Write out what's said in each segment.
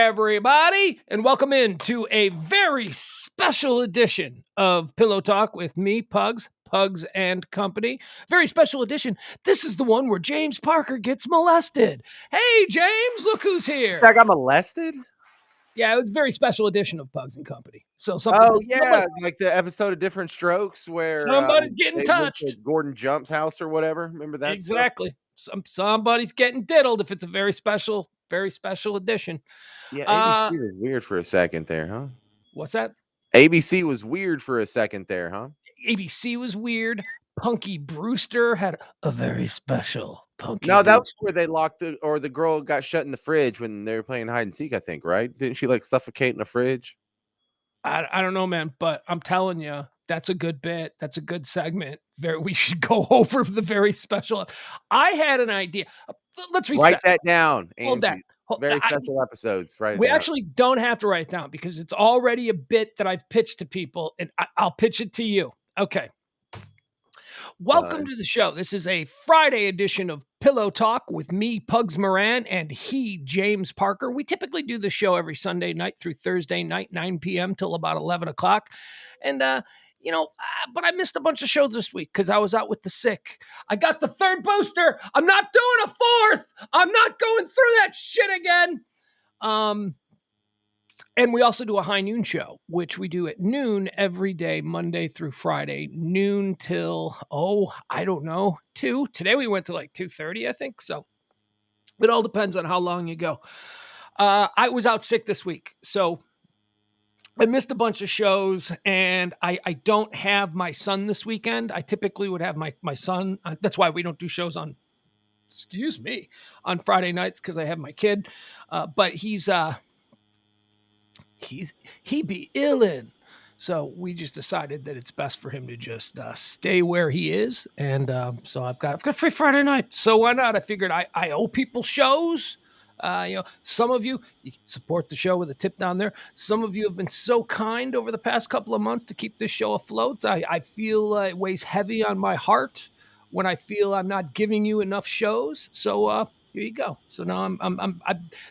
everybody, and welcome in to a very special edition of Pillow Talk with me, Pugs and Company. Very special edition. This is the one where James Parker gets molested. Hey, James, look who's here. I got molested? Yeah, it was a very special edition of Pugs and Company. So like the episode of Different Strokes where somebody's getting touched. Gordon Jump's house or whatever. Remember that? Exactly. Somebody's getting diddled if it's a very special edition. Yeah, ABC was weird for a second there, huh? What's that? ABC was weird for a second there, huh? ABC was weird. Punky Brewster had a very special Punky. No, that was where they locked it, or the girl got shut in the fridge when they were playing hide and seek, I think, right? Didn't she like suffocate in the fridge? I don't know, man, but I'm telling you, that's a good bit. That's a good segment. We should go over the very special. I had an idea. Let's reset. Write that down. Hold that. Very special episodes, right? We actually don't have to write it down because it's already a bit that I've pitched to people, and I'll pitch it to you. Okay. Welcome to the show. This is a Friday edition of Pillow Talk with me, Pugs Moran, and he, James Parker. We typically do the show every Sunday night through Thursday night, 9 p.m. till about 11 o'clock. And, but I missed a bunch of shows this week because I was out with the sick. I got the third booster. I'm not doing a fourth. I'm not going through that shit again. And we also do a high noon show, which we do at noon every day, Monday through Friday, noon till, I don't know, 2. Today we went to like 2:30, I think. So it all depends on how long you go. I was out sick this week, so I missed a bunch of shows, and I don't have my son this weekend. I typically would have my son. That's why we don't do shows on Friday nights, because I have my kid. But he be illin'. So we just decided that it's best for him to just stay where he is. And so I've got free Friday night. So why not? I figured I owe people shows. Some of you support the show with a tip down there. Some of you have been so kind over the past couple of months to keep this show afloat. I feel it weighs heavy on my heart when I feel I'm not giving you enough shows. So here you go. So now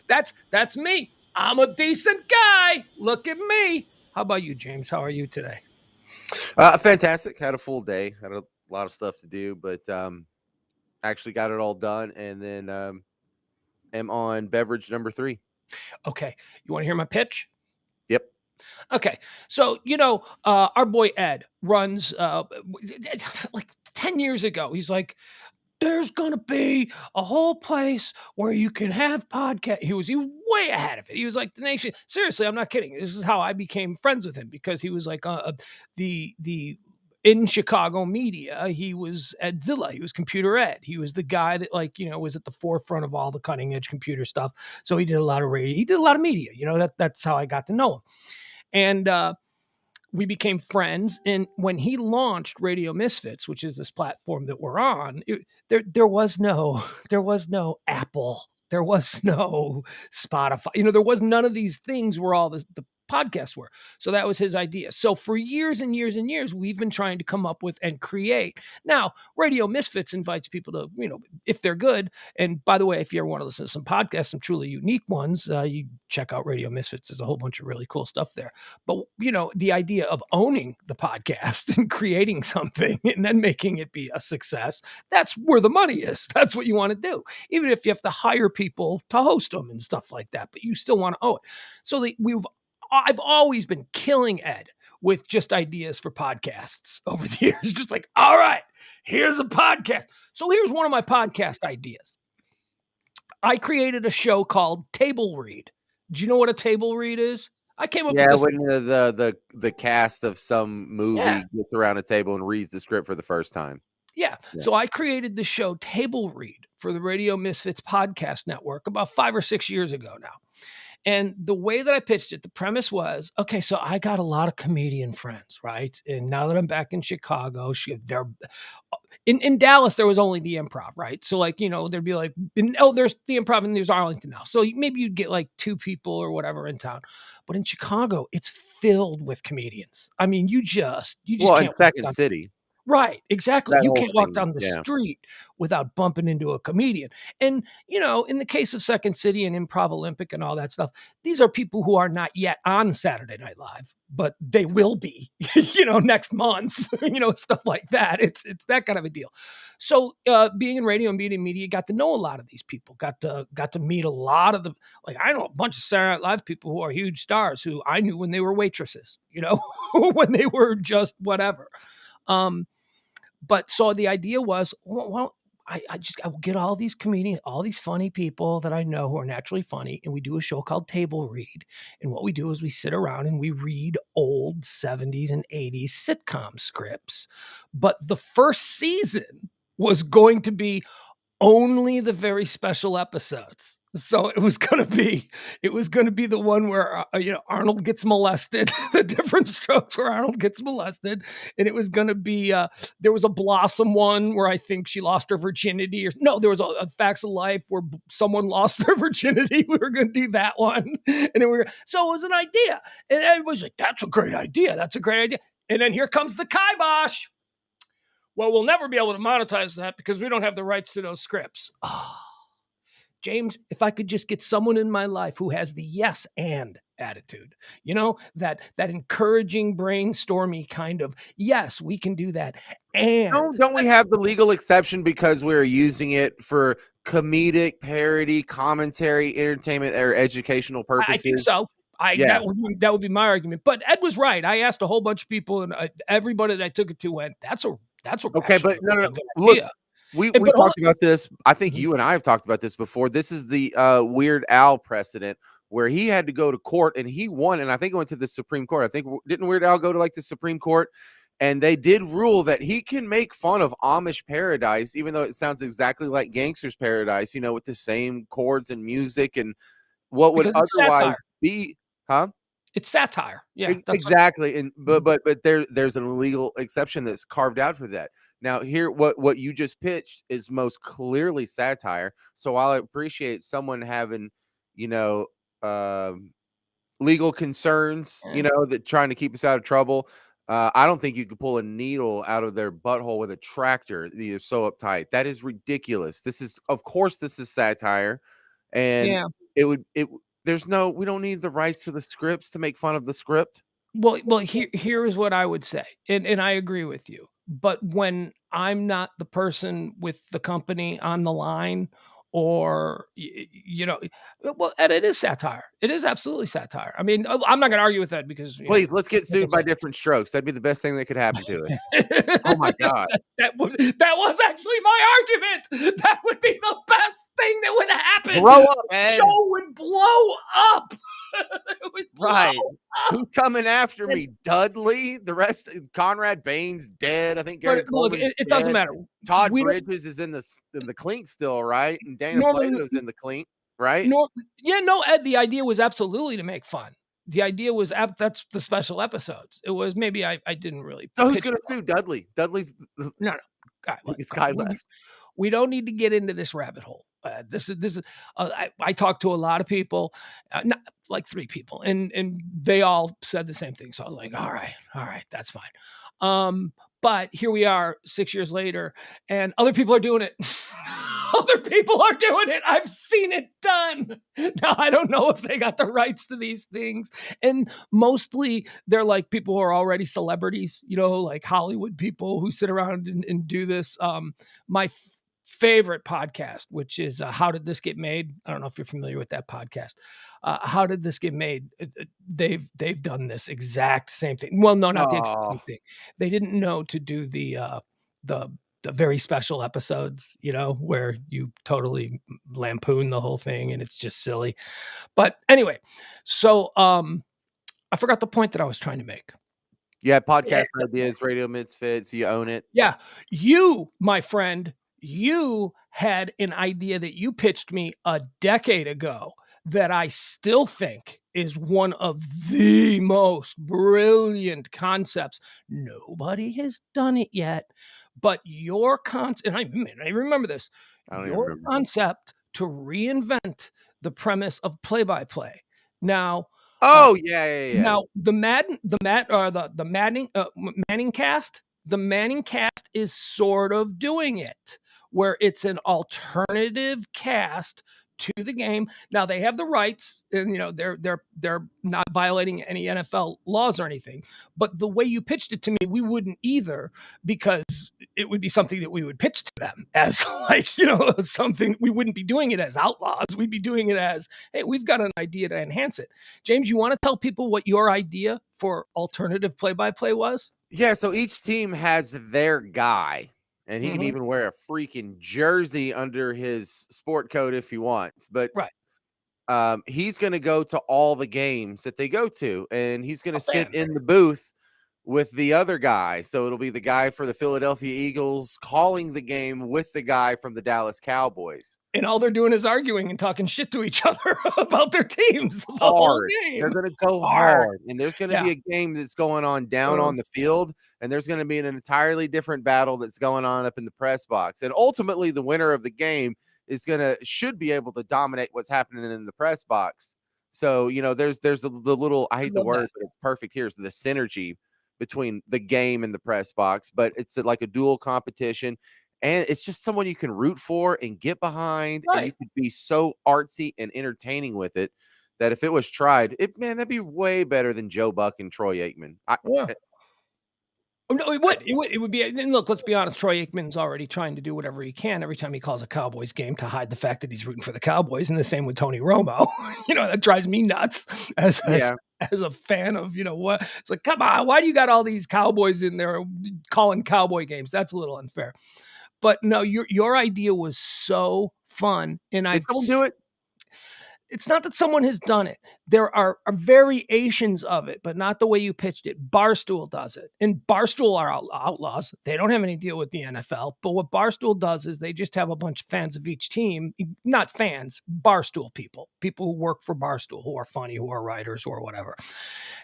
that's me. I'm a decent guy. Look at me. How about you, James? How are you today? Fantastic. Had a full day. Had a lot of stuff to do, but actually got it all done. And then am on beverage number 3. Okay. You want to hear my pitch? Yep. Okay. So, our boy Ed runs like 10 years ago. He's like, there's going to be a whole place where you can have podcast. He was way ahead of it. He was like the nation. Seriously, I'm not kidding. This is how I became friends with him, because he was like the in Chicago media. He was Edzilla. He was Computer Ed. He was the guy that was at the forefront of all the cutting edge computer stuff. So he did a lot of radio. He did a lot of media. That's how I got to know him. And we became friends, and when he launched Radio Misfits, which is this platform that we're on, there was no Apple, there was no Spotify, there was none of these things where all the podcasts were. So that was his idea. So for years and years and years, we've been trying to come up with and create. Now, Radio Misfits invites people to, if they're good. And by the way, if you ever want to listen to some podcasts, some truly unique ones, you check out Radio Misfits. There's a whole bunch of really cool stuff there. But, the idea of owning the podcast and creating something and then making it be a success, that's where the money is. That's what you want to do. Even if you have to hire people to host them and stuff like that, but you still want to own it. So I've always been killing Ed with just ideas for podcasts over the years. Just like, all right, here's a podcast. So here's one of my podcast ideas. I created a show called Table Read. Do you know what a table read is? I came up with this. When the cast of some movie gets around a table and reads the script for the first time. Yeah. So I created the show Table Read for the Radio Misfits podcast network about 5 or 6 years ago now. And the way that I pitched it, the premise was, okay, so I got a lot of comedian friends, right? And now that I'm back in Chicago, in Dallas, there was only the Improv, right? So there'd be like, there's the Improv and there's Arlington now. So maybe you'd get like 2 people or whatever in town. But in Chicago, it's filled with comedians. I mean, you just in Second City. Right, exactly. That You whole can't walk scene, down the yeah. street without bumping into a comedian. And, in the case of Second City and Improv Olympic and all that stuff, these are people who are not yet on Saturday Night Live, but they will be, next month, stuff like that. It's that kind of a deal. So, being in radio and being in media, got to know a lot of these people. Got to meet a lot of the like I know a bunch of Saturday Night Live people who are huge stars who I knew when they were waitresses, when they were just whatever. Um, but so the idea was, well, I will get all these comedians, all these funny people that I know who are naturally funny, and we do a show called Table Read. And what we do is we sit around and we read old 70s and 80s sitcom scripts. But the first season was going to be only the very special episodes. So it was gonna be the one where Arnold gets molested, the different strokes where Arnold gets molested, and it was gonna be there was a Blossom one where I think she lost her virginity, or no, there was a Facts of Life where someone lost their virginity. We were gonna do that one, and then so it was an idea, and everybody was like, "That's a great idea. That's a great idea." And then here comes the kibosh. Well, we'll never be able to monetize that because we don't have the rights to those scripts. Oh, James, if I could just get someone in my life who has the yes and attitude, that encouraging, brainstormy kind of, yes, we can do that. And Don't we have the legal exception because we're using it for comedic, parody, commentary, entertainment, or educational I think purposes? so. Yeah. That would be my argument. But Ed was right. I asked a whole bunch of people, and everybody that I took it to went, "That's Okay, actually but a no, no, really no. good Look, idea." we've But hold talked about this. I think on. you and I have talked about this before. This is the Weird Al precedent where he had to go to court and he won, and I think it went to the Supreme Court. I think didn't Weird Al go to like the Supreme Court? And they did rule that he can make fun of Amish Paradise, even though it sounds exactly like Gangster's Paradise, with the same chords and music and what would Because it's otherwise satire. be, huh? It's satire. Yeah, that's what. Exactly, and Mhm. but there's an illegal exception that's carved out for that. Now, here, what you just pitched is most clearly satire. So while I appreciate someone having, you know, um, legal concerns, Yeah. that trying to keep us out of trouble, I don't think you could pull a needle out of their butthole with a tractor. You're so uptight. That is ridiculous. Of course, this is satire, and Yeah. it would it. There's no, we don't need the rights to the scripts to make fun of the script. Well, here is what I would say, and I agree with you. But when I'm not the person with the company on the line, or well, and it is satire. It is absolutely satire. I mean, I'm not going to argue with that because Please, let's get like I sued by said, different strokes. That'd be the best thing that could happen to us. Oh my god. that was actually my argument. That would be the best thing that would happen. Grow up, The Ed. show would blow up. It would blow Right. Who's up. coming after And me? Dudley? The rest, Conrad Bain's dead. I think Gary but look, Coleman's it doesn't dead. matter. Todd We don't Bridges is in the clink still, right? And Dana Norman Plato's in the clink, right? Nor yeah, no, Ed, the idea was absolutely to make fun. The idea was that's the special episodes. It was maybe I didn't really So who's pitch gonna it well. sue Dudley? Dudley's the No, no. God, look, biggest come guy on. left. We don't need to get into this rabbit hole. This is I talked to a lot of people, not like 3 people, and they all said the same thing. So I was like, all right, that's fine. Um, but here we are 6 years later, and other people are doing it. Other people are doing it. I've seen it done. Now I don't know if they got the rights to these things, and mostly they're like people who are already celebrities, like Hollywood people who sit around and do this. My favorite podcast, which is How Did This Get Made? I don't know if you're familiar with that podcast. How Did This Get Made? They've done this exact same thing. Well, no, not the exact Oh, same thing. They didn't know to do the the very special episodes, where you totally lampoon the whole thing and it's just silly. But anyway, so I forgot the point that I was trying to make. yeah, Yeah. podcast ideas, radio misfits, you own it. Yeah. You, my friend, you had an idea that you pitched me a decade ago that I still think is one of the most brilliant concepts. Nobody has done it yet, but your concept, and I remember this, I don't even your remember. concept to reinvent the premise of play by play. Now, uh, Oh, yeah, yeah, yeah. now the Madden, the Mad, or the Manning cast. The Manning cast is sort of doing it, where it's an alternative cast to the game. Now they have the rights, and they're not violating any NFL laws or anything. But the way you pitched it to me, we wouldn't either, because it would be something that we would pitch to them as something. We wouldn't be doing it as outlaws. We'd be doing it as, hey, we've got an idea to enhance it. James, you want to tell people what your idea for alternative play-by-play was? Yeah, so each team has their guy, and he can Mm-hmm. even wear a freaking jersey under his sport coat if he wants. But Right. he's going to go to all the games that they go to, and he's going A to sit fan. in the booth with the other guy. So it'll be the guy for the Philadelphia Eagles calling the game with the guy from the Dallas Cowboys. And all they're doing is arguing and talking shit to each other about their teams the whole Hard. They're game. going to go Hard. hard. And there's going to Yeah. be a game that's going on down on the field, and there's going to be an entirely different battle that's going on up in the press box. And ultimately, the winner of the game should be able to dominate what's happening in the press box. So, there's the little, I hate the word, but it's perfect here, is the synergy between the game and the press box, but it's like a dual competition. And it's just someone you can root for and get behind, and you Right. could be so artsy and entertaining with it that if it was tried, that'd be way better than Joe Buck and Troy Aikman. Yeah. Oh, no, it would. It would be. And look, let's be honest. Troy Aikman's already trying to do whatever he can every time he calls a Cowboys game to hide the fact that he's rooting for the Cowboys. And the same with Tony Romo. That drives me nuts as a fan of what. It's like, come on, why do you got all these Cowboys in there calling Cowboy games? That's a little unfair. But no, your idea was so fun, and Did someone do it? It's not that someone has done it. There are variations of it, but not the way you pitched it. Barstool does it. And Barstool are outlaws. They don't have any deal with the NFL. But what Barstool does is they just have a bunch of fans of each team. Not fans, Barstool people. People who work for Barstool, who are funny, who are writers, or whatever.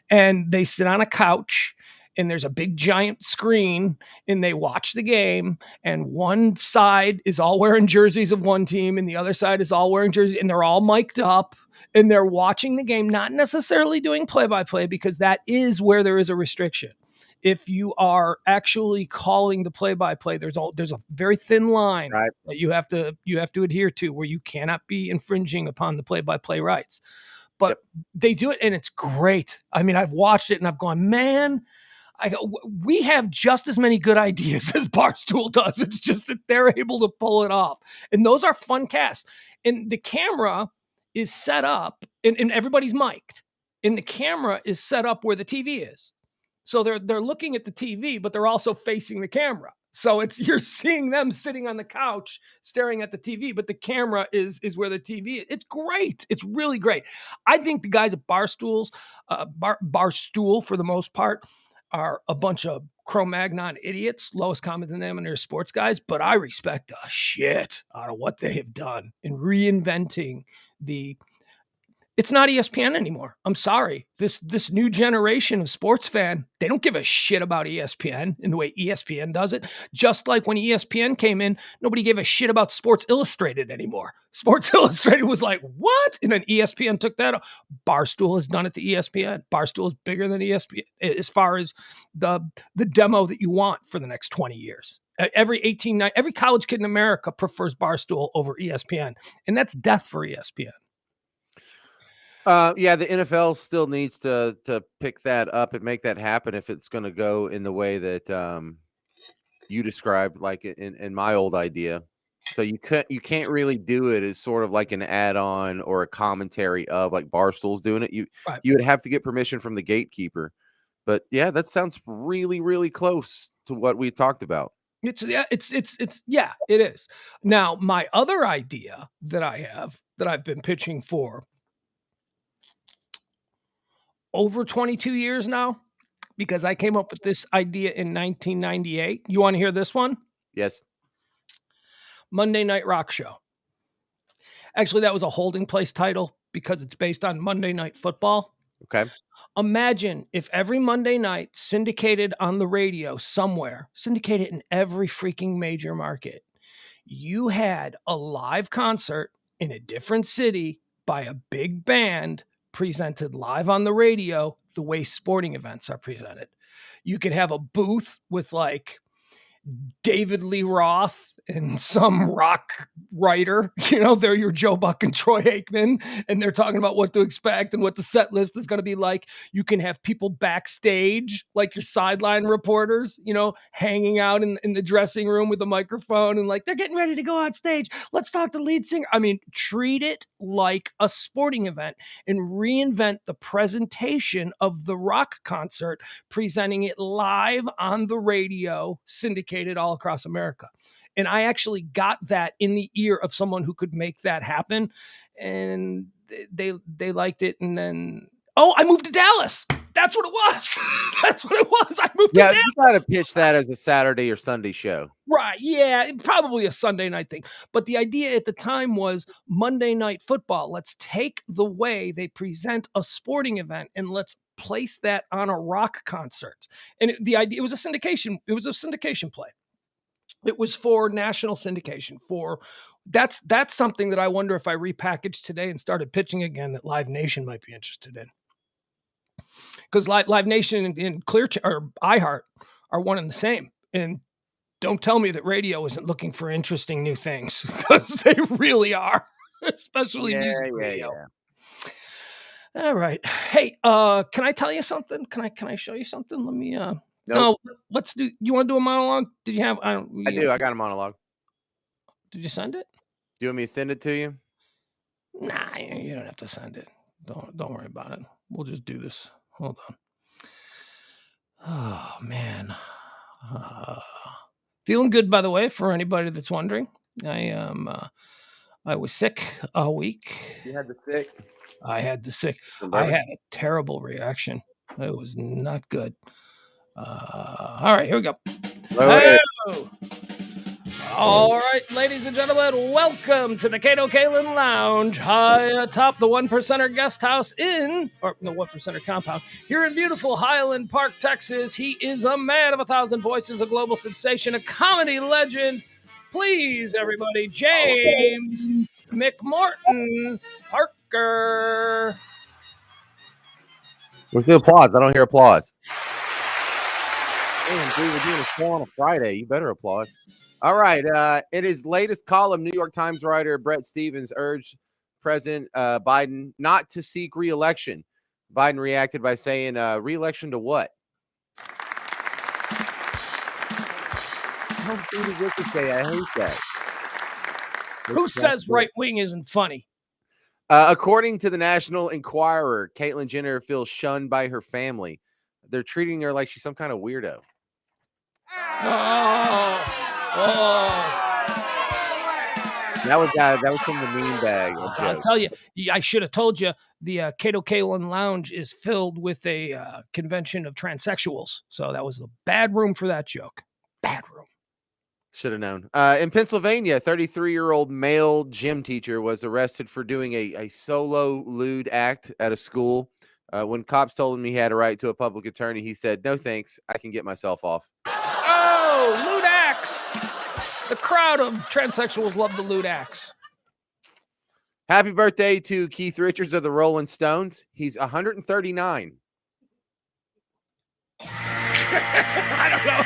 And they sit on a couch, and there's a big giant screen, and they watch the game, and one side is all wearing jerseys of one team and the other side is all wearing jerseys, and they're all mic'd up, and they're watching the game, not necessarily doing play-by-play, because that is where there is a restriction. If you are actually calling the play-by-play, there's a very thin line Right. that you have to adhere to, where you cannot be infringing upon the play-by-play rights. But they do it, and it's great. I mean, I've watched it and I've gone, man, we have just as many good ideas as Barstool does. It's just that they're able to pull it off. And those are fun casts. And the camera is set up, and everybody's mic'd. And the camera is set up where the TV is. So they're looking at the TV, but they're also facing the camera. So you're seeing them sitting on the couch staring at the TV, but the camera is where the TV is. It's great. It's really great. I think the guys at Barstool, for the most part, are a bunch of Cro-Magnon idiots, lowest common denominator sports guys, but I respect the shit out of what they have done in reinventing it's not ESPN anymore. I'm sorry. This new generation of sports fan, they don't give a shit about ESPN in the way ESPN does it. Just like when ESPN came in, nobody gave a shit about Sports Illustrated anymore. Sports Illustrated was like, what? And then ESPN took that. Barstool has done it to ESPN. Barstool is bigger than ESPN as far as the demo that you want for the next 20 years. Every college kid in America prefers Barstool over ESPN, and that's death for ESPN. The NFL still needs to pick that up and make that happen if it's going to go in the way that you described, like in my old idea. So you can't really do it as sort of like an add-on or a commentary of like Barstool's doing it. You would have to get permission from the gatekeeper. But yeah, that sounds really, really close to what we talked about. It is. Now, my other idea that I've been pitching for over 22 years now, because I came up with this idea in 1998. You want to hear this one? Yes. Monday Night Rock Show. Actually, that was a holding place title because it's based on Monday Night Football. Okay. Imagine if every Monday night, syndicated on the radio somewhere, syndicated in every freaking major market, you had a live concert in a different city by a big band presented live on the radio the way sporting events are presented. you could have a booth with like David Lee Roth and some rock writer, they're your Joe Buck and Troy Aikman, and they're talking about what to expect and what the set list is going to be like. You can have people backstage, like your sideline reporters, hanging out in the dressing room with a microphone and like, they're getting ready to go on stage. Let's talk to the lead singer. I mean, treat it like a sporting event and reinvent the presentation of the rock concert, presenting it live on the radio, syndicated all across America. And I actually got that in the ear of someone who could make that happen. And they liked it. And then, I moved to Dallas. That's what it was. That's what it was. I moved to Dallas. You got to pitch that as a Saturday or Sunday show. Right. Yeah. Probably a Sunday night thing. But the idea at the time was Monday Night Football. Let's take the way they present a sporting event and let's place that on a rock concert. And the idea, it was a syndication play. It was for national syndication. That's something that I wonder if I repackaged today and started pitching again that Live Nation might be interested in. Because Live Nation and or iHeart are one and the same. And don't tell me that radio isn't looking for interesting new things, because they really are, especially music radio. Yeah. All right. Hey, can I tell you something? Can I show you something? Let me Nope. No, let's do. You want to do a monologue? Did you have? I do. I got a monologue. Did you send it? Do you want me to send it to you? Nah, you don't have to send it. Don't worry about it. We'll just do this. Hold on. Oh man, feeling good, by the way. For anybody that's wondering, I was sick all week. You had the sick. I had the sick. I had a terrible reaction. It was not good. All right, here we go. All right, ladies and gentlemen, welcome to the Cato Kalin Lounge, high atop the One Percenter Guest House the One Percenter compound here in beautiful Highland Park, Texas. He is a man of 1,000 voices, a global sensation, a comedy legend. Please, everybody, James McMorton Parker. Where's the applause? I don't hear applause. Damn, dude, we're doing a show on a Friday. You better applause. All right. In his latest column, New York Times writer Bret Stephens urged President Biden not to seek re-election. Biden reacted by saying, re-election to what? I hate that. Who says right wing isn't funny? According to the National Enquirer, Caitlyn Jenner feels shunned by her family. They're treating her like she's some kind of weirdo. That was from the mean bag. I'll tell you, I should have told you the Cato Kalin Lounge is filled with a convention of transsexuals. So that was a bad room for that joke. Bad room. Should have known. In Pennsylvania, a 33-year-old male gym teacher was arrested for doing a solo lewd act at a school. When cops told him he had a right to a public attorney, he said, "No thanks, I can get myself off." Oh, lewd acts. The crowd of transsexuals love the lewd acts. Happy birthday to Keith Richards of the Rolling Stones. He's 139. I don't know.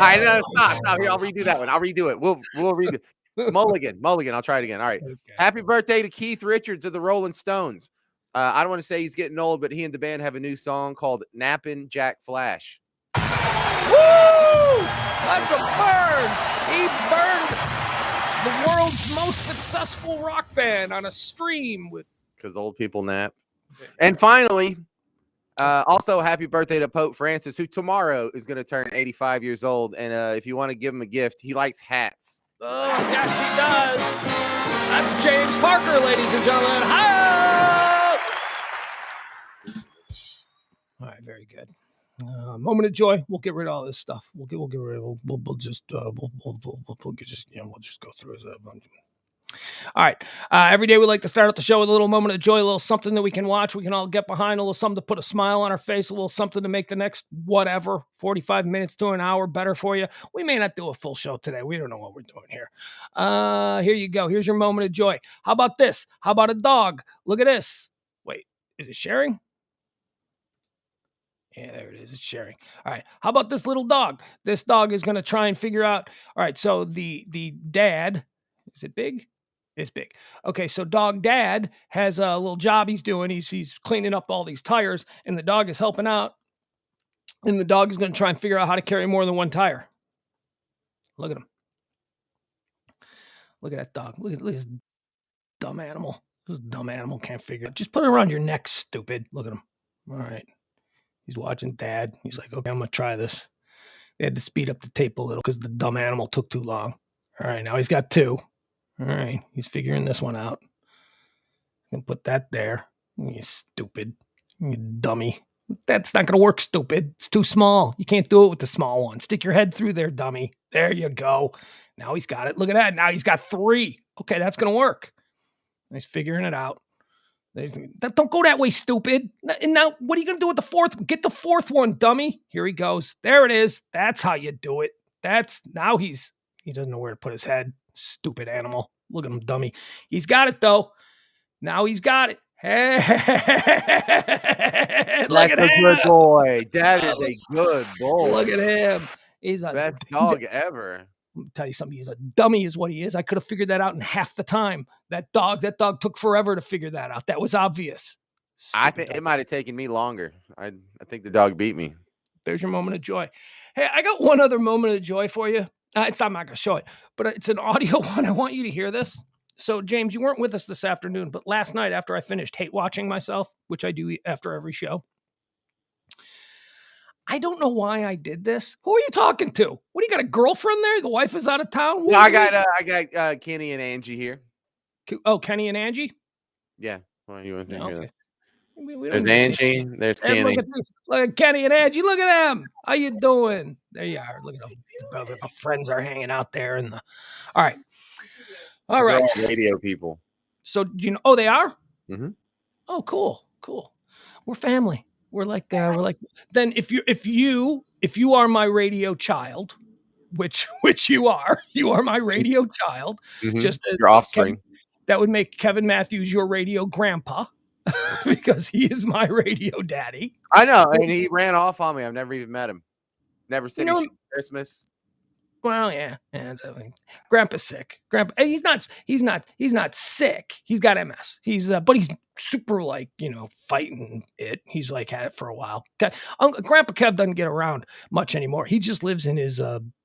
I know. Stop. Here, I'll redo that one. I'll redo it. We'll redo it. Mulligan. I'll try it again. All right. Okay. Happy birthday to Keith Richards of the Rolling Stones. I don't want to say he's getting old, but he and the band have a new song called Nappin' Jack Flash. Woo! That's a burn. He burned the world's most successful rock band on a stream because old people nap. And finally, also happy birthday to Pope Francis, who tomorrow is going to turn 85 years old. And if you want to give him a gift, he likes hats. Oh, yes, he does. That's James Parker, ladies and gentlemen. Hi! All right, very good. Moment of joy. We'll get rid of all this stuff. We'll get rid of. We'll just go through it. All right. Every day we like to start out the show with a little moment of joy, a little something that we can watch, we can all get behind, a little something to put a smile on our face, a little something to make the next 45 minutes to an hour better for you. We may not do a full show today. We don't know what we're doing here. Here you go. Here's your moment of joy. How about this? How about a dog? Look at this. Wait, is it sharing? Yeah, there it is. It's sharing. All right. How about this little dog? This dog is going to try and figure out. All right. So the dad, is it big? It's big. Okay. So dog dad has a little job he's doing. He's cleaning up all these tires, and the dog is helping out. And the dog is going to try and figure out how to carry more than one tire. Look at him. Look at that dog. Look at this dumb animal. This dumb animal can't figure it. Just put it around your neck, stupid. Look at him. All right. He's watching dad. He's like, okay, I'm going to try this. They had to speed up the tape a little because the dumb animal took too long. All right, now he's got 2. All right, he's figuring this one out. I'm gonna put that there. You stupid. You dummy. That's not going to work, stupid. It's too small. You can't do it with the small one. Stick your head through there, dummy. There you go. Now he's got it. Look at that. Now he's got 3. Okay, that's going to work. He's figuring it out. Don't go that way, stupid. And now, what are you going to do with the 4th? Get the 4th one, dummy. Here he goes. There it is. That's how you do it. Now he doesn't know where to put his head. Stupid animal. Look at him, dummy. He's got it, though. Now he's got it. Hey, look at That's a him. good boy. That is a good boy. Look at him. He's a best dog ever. Let me tell you something. He's a dummy is what he is. I could have figured that out in half the time. That dog took forever to figure that out. That was obvious. I think it might have taken me longer. I think the dog beat me. There's your moment of joy. Hey, I got one other moment of joy for you. I'm not going to show it, but it's an audio one. I want you to hear this. So, James, you weren't with us this afternoon, but last night after I finished hate watching myself, which I do after every show, I don't know why I did this. Who are you talking to? What do you got, a girlfriend there? The wife is out of town? No, I got Kenny and Angie here. Oh, Kenny and Angie? Yeah. Well, you want to Yeah, hear okay. that? There's Angie. There's Hey, Kenny. look at Kenny and Angie. Look at them. How you doing? There you are. Look at them. The friends are hanging out there. All right. All right. They're all radio people. So, oh, they are? Mm-hmm. Oh, cool. We're family. We're like then if you are my radio child, which you are my radio child. Mm-hmm. Just as your offspring. That would make Kevin Matthews your radio grandpa because he is my radio daddy. I know, and he ran off on me. I've never even met him. Never sent me Christmas. Well, yeah. Grandpa's sick. He's not sick. He's got MS. But he's super fighting it. He's had it for a while. Grandpa Kev doesn't get around much anymore. He just lives in his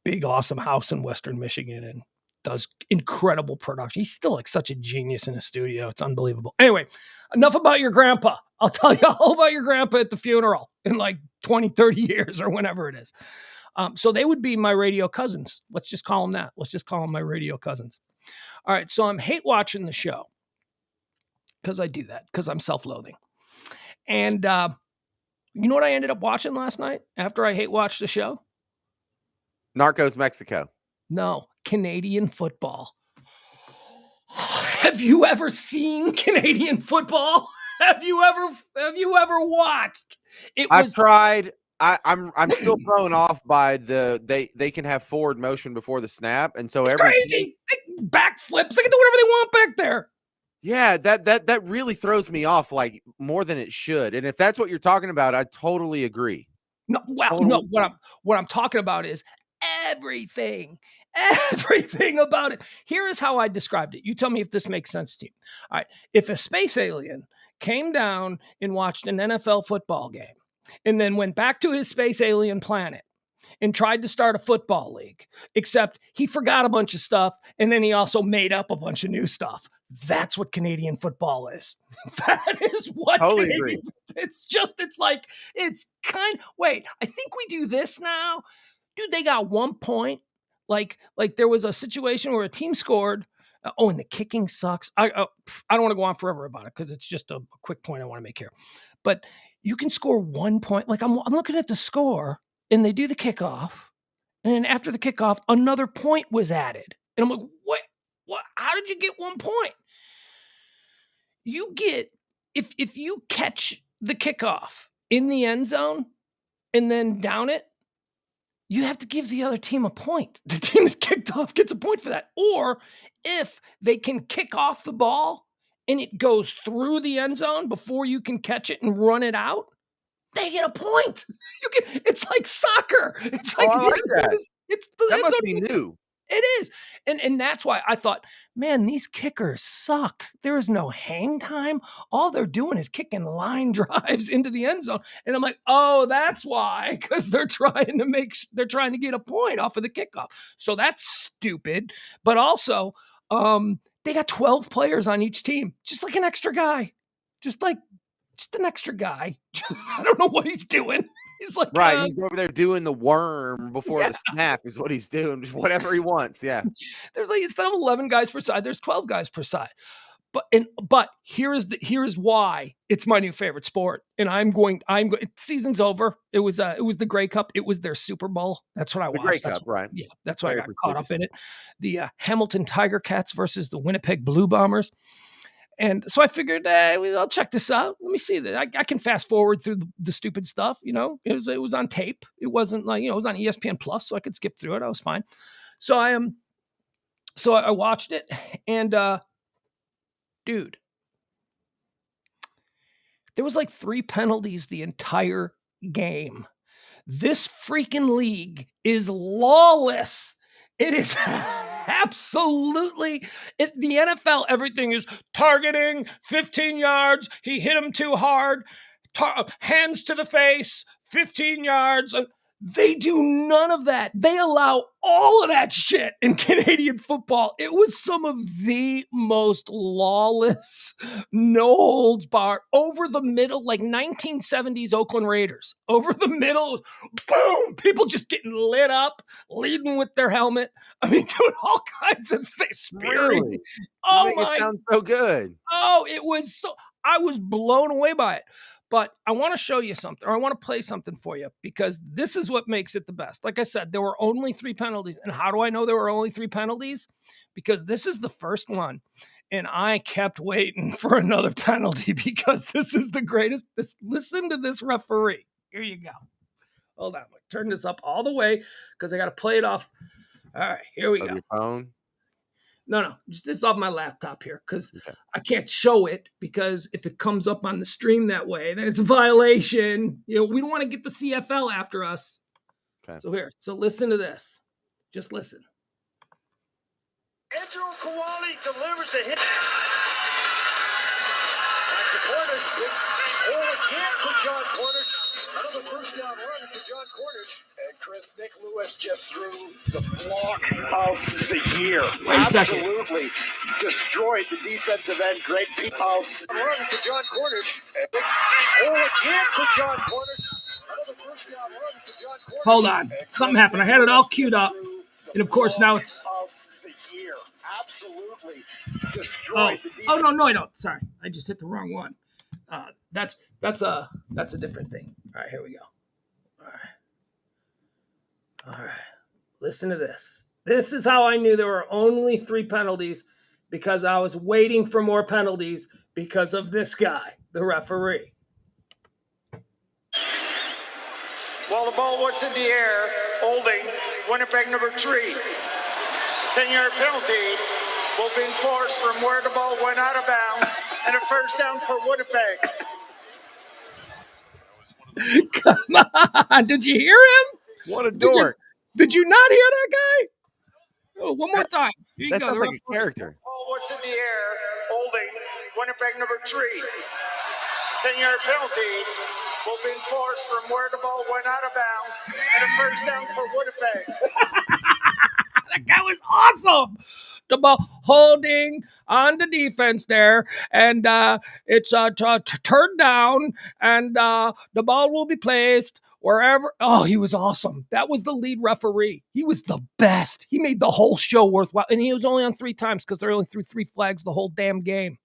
big, awesome house in Western Michigan and does incredible production. He's still such a genius in the studio. It's unbelievable. Anyway, enough about your grandpa. I'll tell you all about your grandpa at the funeral in 20, 30 years or whenever it is. So they would be my radio cousins. Let's just call them that. Let's just call them my radio cousins. All right. So I'm hate watching the show because I do that because I'm self-loathing. And you know what I ended up watching last night after I hate watched the show? Narcos Mexico. No, Canadian football. Have you ever seen Canadian football? Have you ever watched? I've tried. I'm still thrown off by they can have forward motion before the snap, and so it's crazy. Backflips. They can do whatever they want back there. Yeah, that really throws me off more than it should. And if that's what you're talking about, I totally agree. No, no. What I'm talking about is everything about it. Here is how I described it. You tell me if this makes sense to you. All right. If a space alien came down and watched an NFL football game and then went back to his space alien planet and tried to start a football league, except he forgot a bunch of stuff and then he also made up a bunch of new stuff. That's what Canadian football is. That is what totally Canadian, wait, I think we do this now. Dude, they got 1 point. Like there was a situation where a team scored. And the kicking sucks. I don't want to go on forever about it because it's just a quick point I want to make here. But you can score 1 point. I'm looking at the score, and they do the kickoff, and then after the kickoff, another point was added, and I'm like, what? How did you get 1 point? You get if you catch the kickoff in the end zone and then down it, you have to give the other team a point. The team that kicked off gets a point for that. Or if they can kick off the ball and it goes through the end zone before you can catch it and run it out, they get a point. It's like soccer. It's Oh, like I the like end that. zone it's the That end must zone be is new. it is. And that's why I thought, man, these kickers suck. There is no hang time. All they're doing is kicking line drives into the end zone. And I'm like, oh, that's why, because they're trying to get a point off of the kickoff. So that's stupid. But also, they got 12 players on each team, just like an extra guy. Just an extra guy. I don't know what he's doing. He's like, Right, he's over there doing the worm before yeah. the snap is what he's doing, just whatever he wants, yeah. There's like instead of 11 guys per side, there's 12 guys per side. But here is why it's my new favorite sport. And season's over. It was the Grey Cup. It was their Super Bowl. That's what I The Grey watched. Cup, right. Yeah, that's why I Very got caught up prestigious. in it. The Hamilton Tiger Cats versus the Winnipeg Blue Bombers. And so I figured, I'll check this out. Let me see that. I can fast forward through the stupid stuff. It was on tape. It wasn't like, it was on ESPN Plus, so I could skip through it. I was fine. So I watched it, and dude, there was like 3 penalties the entire game. This freaking league is lawless. It is absolutely the NFL. Everything is targeting 15 yards. He hit him too hard. Hands to the face, 15 yards. They do none of that. They allow all of that shit in Canadian football. It was some of the most lawless, no holds barred, over the middle, like 1970s Oakland Raiders. Over the middle, boom, people just getting lit up, leading with their helmet. I mean, doing all kinds of things, spearing. Really? You Oh make it my, sound so good. it was so, I was blown away by it. But I want to show you something, or I want to play something for you, because this is what makes it the best. Like I said, there were only 3 penalties. And how do I know there were only 3 penalties? Because this is the first one. And I kept waiting for another penalty because this is the greatest. Listen to this referee. Here you go. Hold on. Turn this up all the way because I got to play it off. All right, here we Of go. your phone? No, just this off my laptop here because Okay. I can't show it, because if it comes up on the stream that way, then it's a violation. We don't want to get the CFL after us. Okay. So listen to this. Just listen. Andrew Kowali delivers the hit. Back to Cornish. Big hole again for John Cornish. Another first down run for John Cornish. And Chris, Nick Lewis just threw the block of the year. Wait a second. Absolutely destroyed the defensive end. Greg P. Run for John Cornish. And big hole again for John Cornish. Another first down run for John Cornish. Hold on. Something happened. I had it all queued up. And of course now it's... Absolutely destroyed the defense. Oh no, I don't. Sorry. I just hit the wrong one. That's a different thing. All right, here we go. All right. Listen to this. This is how I knew there were only 3 penalties, because I was waiting for more penalties because of this guy, the referee. Well, the ball was in the air, holding Winnipeg number 3. 10-yard penalty will be enforced from where the ball went out of bounds, and a first down for Winnipeg. Come on. Did you hear him? What a dork. Did you not hear that guy? Oh, one more time. Here you That go. sounds like a character. Ball was in the air, holding Winnipeg number 3. 10-yard penalty will be enforced from where the ball went out of bounds, and a first down for Winnipeg. That guy was awesome. The ball holding on the defense there, and it's turned down, and the ball will be placed wherever. Oh, he was awesome. That was the lead referee. He was the best. He made the whole show worthwhile, and he was only on 3 times because they only threw 3 flags the whole damn game.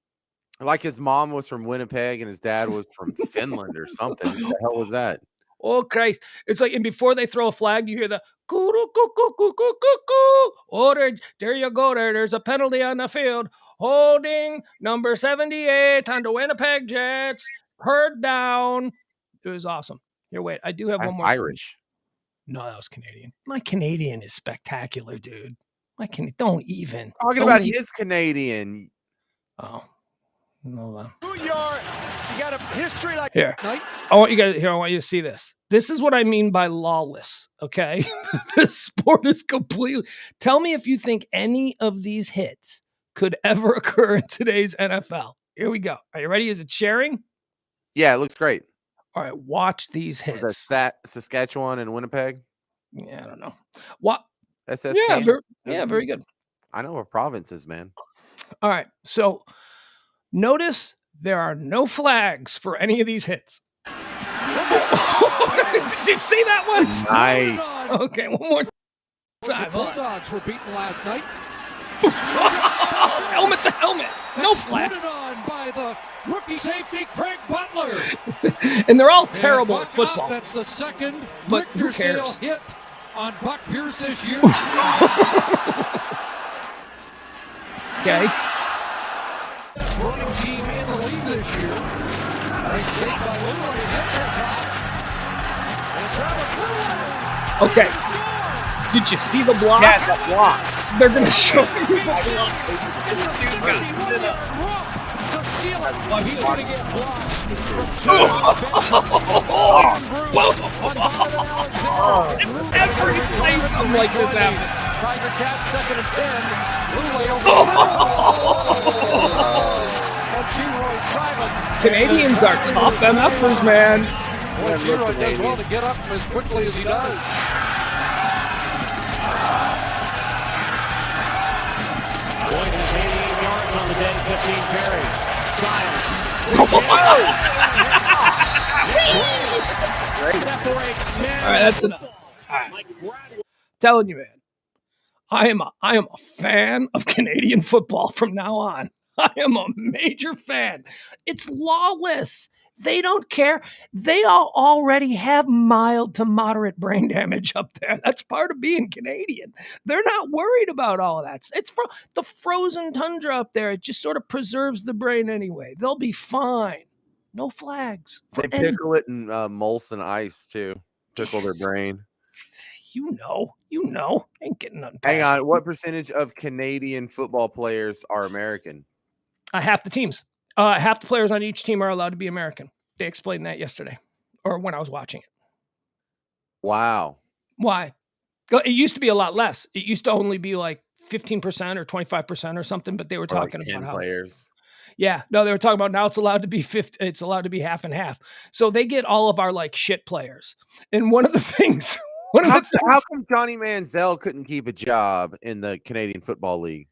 Like his mom was from Winnipeg and his dad was from Finland or something. What the hell was that? Oh, Christ. It's like, and before they throw a flag, you hear the coo-coo-coo-coo-coo-coo-coo. Oh, there you go. There's a penalty on the field. Holding number 78 on the Winnipeg Jets. Heard down. It was awesome. Here, wait. I do have That's one more. Irish. No, that was Canadian. My Canadian is spectacular, dude. Don't even. Talking about his Canadian. Oh, Hold on. You got a history like Here. night. I want you to see this. This is what I mean by lawless, okay? This sport is completely... Tell me if you think any of these hits could ever occur in today's NFL. Here we go. Are you ready? Is it sharing? Yeah, it looks great. All right, watch these hits. Saskatchewan and Winnipeg. Yeah, I don't know. What? SS Yeah, Can? very good. I know our provinces, man. All right, so notice there are no flags for any of these hits. Did you see that one? Nice. Okay, one more time. Bulldogs were beaten last night. Helmet to helmet. No flag. Put it on by the rookie safety Craig Butler. And they're all terrible at football. That's the second But who Richter scale cares? hit on Buck Pierce this year. Okay. Best running team in the league this year. Nice take by Lillard. He hits it. And Travis Lillard. Okay. Did you see the block? Yeah, that block. They're going to show you the block. It's a 61-yard romp to seal it. He's going to get blocked from two Every time something like this happens. Tiger Cat, 2nd and 10. Lulay over and G-Roy silent. Canadians are tough MFers, man. Boy, G-Roy does well to get up as quickly as he does. Boyd has 88 yards on the day, 15 carries. Childs. Separates man. All right, that's enough. All right. Telling you, man, I am a fan of Canadian football from now on. I am a major fan. It's lawless. They don't care. They all already have mild to moderate brain damage up there. That's part of being Canadian. They're not worried about all of that. It's from the frozen tundra up there. It just sort of preserves the brain anyway. They'll be fine. No flags. They pickle it in Molson ice too. Pickle their brain. You know. Ain't getting nothing. Hang on. What percentage of Canadian football players are American? Half the teams. Half the players on each team are allowed to be American. They explained that yesterday, or when I was watching it. Wow. Why? It used to be a lot less. It used to only be like 15% or 25% or something, but they were talking like 10 about how players. Yeah, no, they were talking about now it's allowed to be 50, it's allowed to be half and half. So they get all of our like shit players. And one of the things How come Johnny Manziel couldn't keep a job in the Canadian Football League?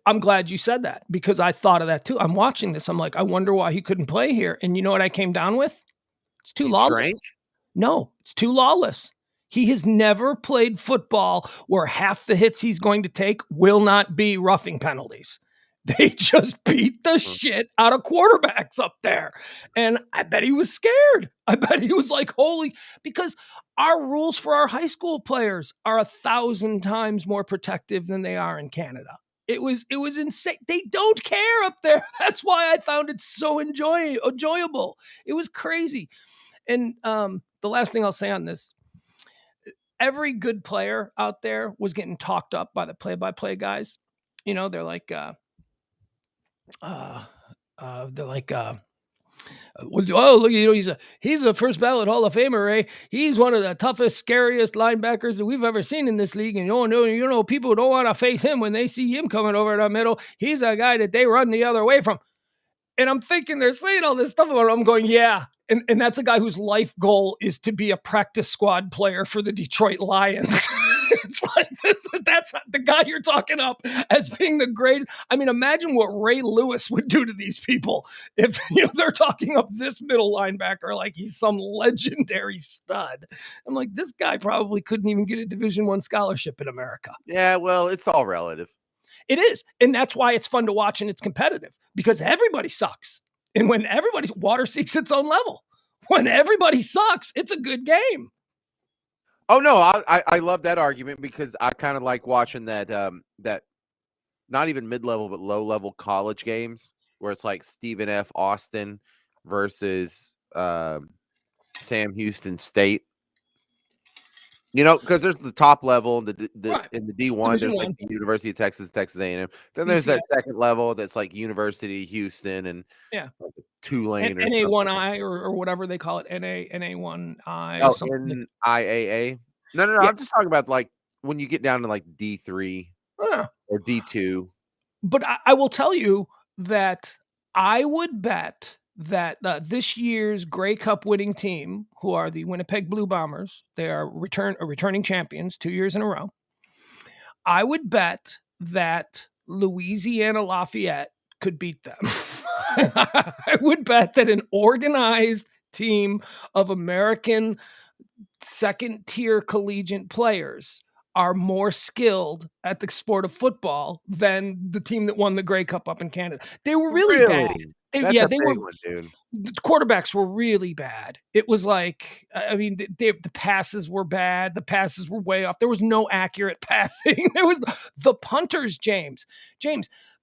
I'm glad you said that because I thought of that too. I'm watching this. I'm like, I wonder why he couldn't play here. And you know what I came down with? It's too lawless. Drank? No, it's too lawless. He has never played football where half the hits he's going to take will not be roughing penalties. They just beat the shit out of quarterbacks up there. And I bet he was scared. I bet he was like, holy, because our rules for our high school players are 1,000 times more protective than they are in Canada. It was insane. They don't care up there. That's why I found it so enjoyable. It was crazy. And the last thing I'll say on this, every good player out there was getting talked up by the play-by-play guys. You know, they're like, oh, look, you know, he's a first ballot Hall of Famer, Ray. He's one of the toughest, scariest linebackers that we've ever seen in this league. And you know, people don't want to face him when they see him coming over the middle. He's a guy that they run the other way from. And I'm thinking they're saying all this stuff about him. I'm going, yeah. And that's a guy whose life goal is to be a practice squad player for the Detroit Lions. It's like this. That's the guy you're talking up as being the great. I mean, imagine what Ray Lewis would do to these people if they're talking up this middle linebacker like he's some legendary stud. I'm like, this guy probably couldn't even get a Division I scholarship in America. Yeah, well, it's all relative. It is. And that's why it's fun to watch and it's competitive because everybody sucks. And when everybody's water seeks its own level, when everybody sucks, it's a good game. Oh no, I love that argument because I kind of like watching that that not even mid-level but low-level college games where it's like Stephen F. Austin versus Sam Houston State. Because there's the top level in Right. in the D1, Division there's like One, the University of Texas, Texas A&M. Then there's UCF, that second level that's like University of Houston and yeah. like Tulane or something. NA1I or whatever they call it, NA1I or Oh, something. NIAA. No. Yeah. I'm just talking about like when you get down to like D3 Yeah. or D2. But I will tell you that I would bet that this year's Grey Cup winning team, who are the Winnipeg Blue Bombers, they are returning champions 2 years in a row. I would bet that Louisiana Lafayette could beat them. I would bet that an organized team of American second tier collegiate players are more skilled at the sport of football than the team that won the Grey Cup up in Canada. They were really bad. Really? That's a They big were. one, dude. The quarterbacks were really bad. It was like, I mean, the passes were bad. The passes were way off. There was no accurate passing. There was the punters, James.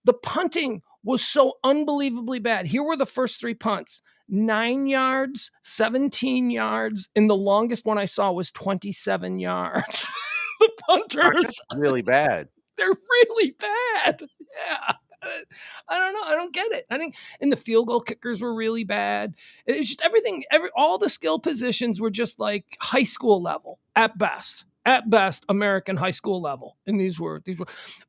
The punting was so unbelievably bad. Here were the first 3 punts: 9 yards, 17 yards, and the longest one I saw was 27 yards. The punters, That's really bad. they're really bad. Yeah. I don't know. I don't get it. I think, and the field goal kickers were really bad. It's just everything. All the skill positions were just like high school level at best. At best, American high school level. And these were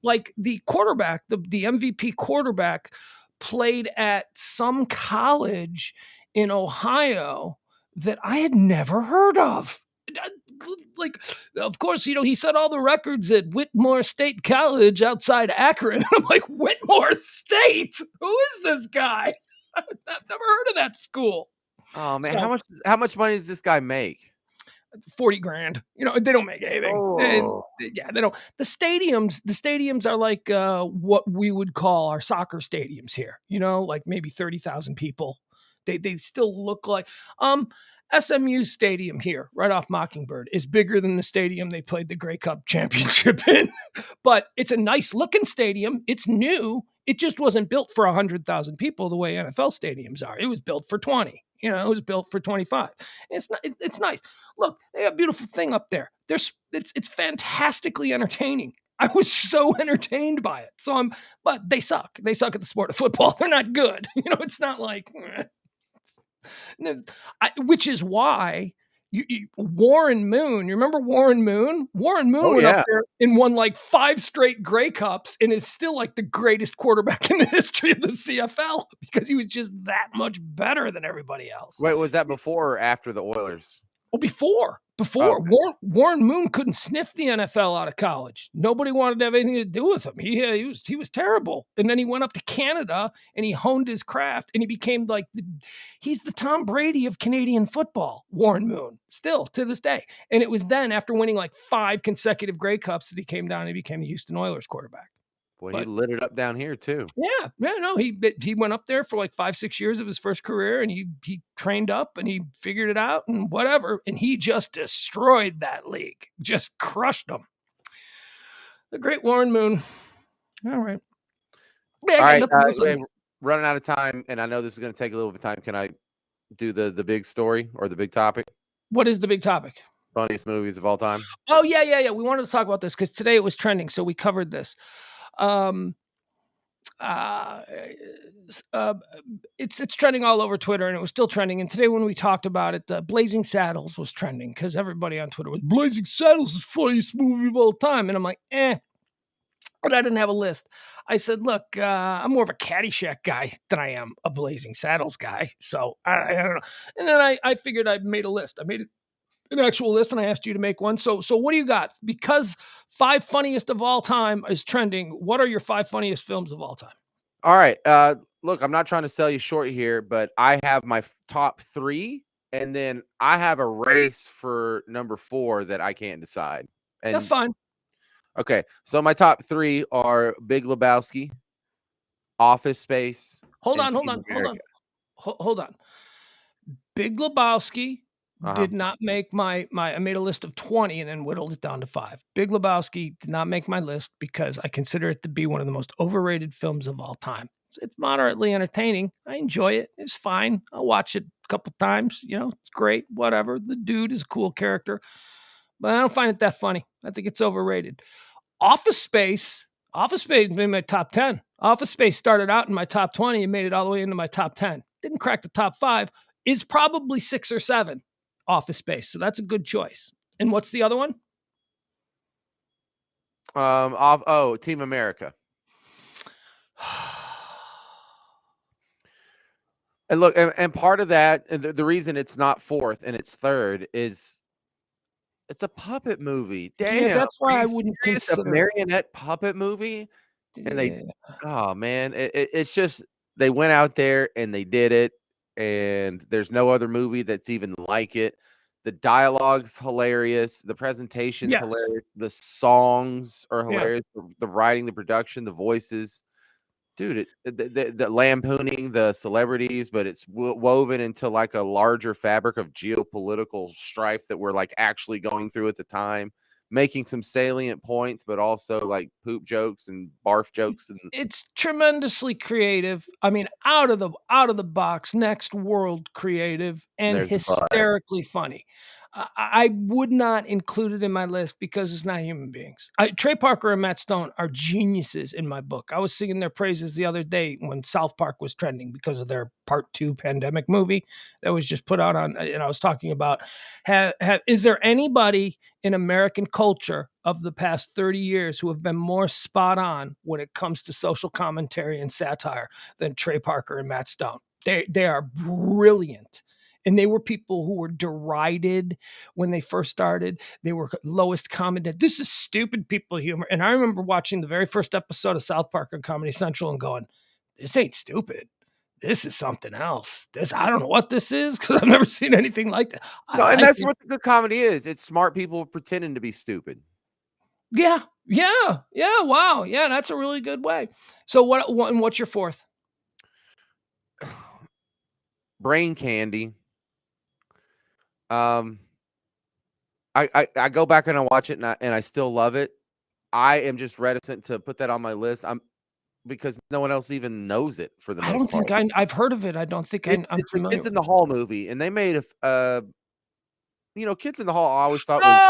like the quarterback, the MVP quarterback, played at some college in Ohio that I had never heard of. Like, of course, he set all the records at Whitmore State College outside Akron. I'm like, Whitmore State? Who is this guy? I've never heard of that school. Oh man, So, how much money does this guy make? 40 grand. They don't make anything. Oh. Yeah, they don't. The stadiums are like what we would call our soccer stadiums here. Like maybe 30,000 people. They still look like SMU Stadium here, right off Mockingbird, is bigger than the stadium they played the Grey Cup championship in. But it's a nice looking stadium. It's new. It just wasn't built for 100,000 people the way NFL stadiums are. It was built for 20. It was built for 25. It's nice. Look, they have a beautiful thing up there. It's fantastically entertaining. I was so entertained by it. But they suck. They suck at the sport of football. They're not good. It's not like, which is why Warren Moon. You remember Warren Moon? Warren Moon went up there and won like 5 straight Grey Cups and is still like the greatest quarterback in the history of the CFL because he was just that much better than everybody else. Wait, was that before or after the Oilers? Well, before Okay. Warren Moon couldn't sniff the NFL out of college. Nobody wanted to have anything to do with him. He was terrible. And then he went up to Canada and he honed his craft and he became like he's the Tom Brady of Canadian football. Warren Moon, still to this day. And it was then after winning like 5 consecutive Grey Cups that he came down and he became the Houston Oilers quarterback. Boy, he lit it up down here too. Yeah, no, he went up there for like 5-6 years of his first career, and he trained up and he figured it out and whatever, and he just destroyed that league, just crushed them. The great Warren Moon. All right. All right, running out of time, and I know this is going to take a little bit of time. Can I do the big story or the big topic? What is the big topic? Funniest movies of all time. Oh yeah. We wanted to talk about this because today it was trending, so we covered this. It's trending all over Twitter, and it was still trending. And today, when we talked about it, Blazing Saddles was trending because everybody on Twitter was Blazing Saddles is the funniest movie of all time, and I'm like, but I didn't have a list. I said, look, I'm more of a Caddyshack guy than I am a Blazing Saddles guy, so I don't know. And then I figured I made a list. I made an actual list, and I asked you to make one. So what do you got? Because 5 funniest of all time is trending. What are your 5 funniest films of all time? All right. Look, I'm not trying to sell you short here, but I have my top 3, and then I have a race for number 4 that I can't decide. And that's fine. Okay, so my top 3 are Big Lebowski, Office Space. Hold on. Big Lebowski did not make my. I made a list of 20 and then whittled it down to 5. Big Lebowski did not make my list because I consider it to be one of the most overrated films of all time. It's moderately entertaining. I enjoy it. It's fine. I'll watch it a couple times. It's great. Whatever. The dude is a cool character. but I don't find it that funny. I think it's overrated. Office Space made my top 10. Office Space started out in my top 20 and made it all the way into my top 10. Didn't crack the top 5. Is probably 6 or 7. Office Space. So that's a good choice. And what's the other one? Team America. And look, and part of that, and the reason it's not 4th and it's 3rd is it's a puppet movie. Damn, Yeah, that's why are I you wouldn't serious? A consider it. marionette puppet movie? And they, Yeah. oh man, it's just they went out there and they did it, and there's no other movie that's even like it. The dialogue's hilarious, the presentation's Yes. hilarious, the songs are Yeah. hilarious, the writing, the production, the voices. Dude, the lampooning the celebrities, but it's woven into like a larger fabric of geopolitical strife that we're like actually going through at the time, making some salient points, but also like poop jokes and barf jokes. And It's tremendously creative. I mean, out of the box, next world creative and there's the butt. hysterically funny. I would not include it in my list because it's not human beings. Trey Parker and Matt Stone are geniuses in my book. I was singing their praises the other day when South Park was trending because of their Part 2 pandemic movie that was just put out on. And I was talking about, is there anybody in American culture of the past 30 years who have been more spot on when it comes to social commentary and satire than Trey Parker and Matt Stone? They are brilliant. And they were people who were derided when they first started. They were lowest common. This is stupid people humor. And I remember watching the very first episode of South Park on Comedy Central and going, this ain't stupid. This is something else. I don't know what this is because I've never seen anything like that. No, and that's what the good comedy is. It's smart people pretending to be stupid. Yeah. Wow. Yeah, that's a really good way. So what's your 4th? Brain Candy. I go back and I watch it and I still love it. I am just reticent to put that on my list. Because no one else even knows it for the most part. I don't think I've heard of it. I don't think I'm It's the familiar. Kids in the Hall movie, and they made Kids in the Hall. I always thought was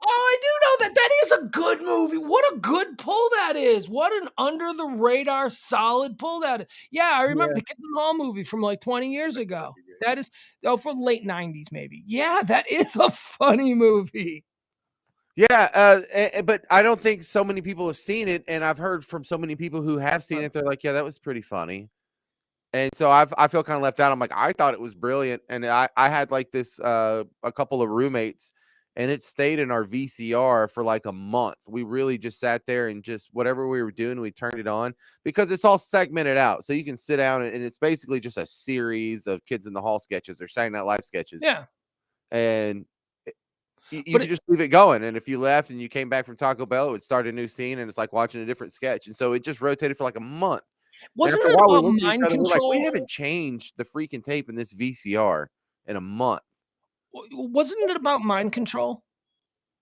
I do know that. That is a good movie. What a good pull that is. What an under the radar solid pull that is. Yeah, I remember the Kids in the Hall movie from like 20 years ago. That is for the late 90s maybe. Yeah, that is a funny movie. Yeah, but I don't think so many people have seen it, and I've heard from so many people who have seen it. They're like, "Yeah, that was pretty funny," and so I feel kind of left out. I'm like, I thought it was brilliant, and I had like this a couple of roommates, and it stayed in our VCR for like a month. We really just sat there and just whatever we were doing, we turned it on because it's all segmented out, so you can sit down and it's basically just a series of Kids in the Hall sketches or Saturday Night Live sketches. Yeah, and you could just leave it going, and if you left and you came back from Taco Bell, it would start a new scene, and it's like watching a different sketch, and so it just rotated for like a month. Wasn't And it after a while, about we mind we're like, we control? haven't changed the freaking tape in this VCR in a month. Wasn't it about mind control?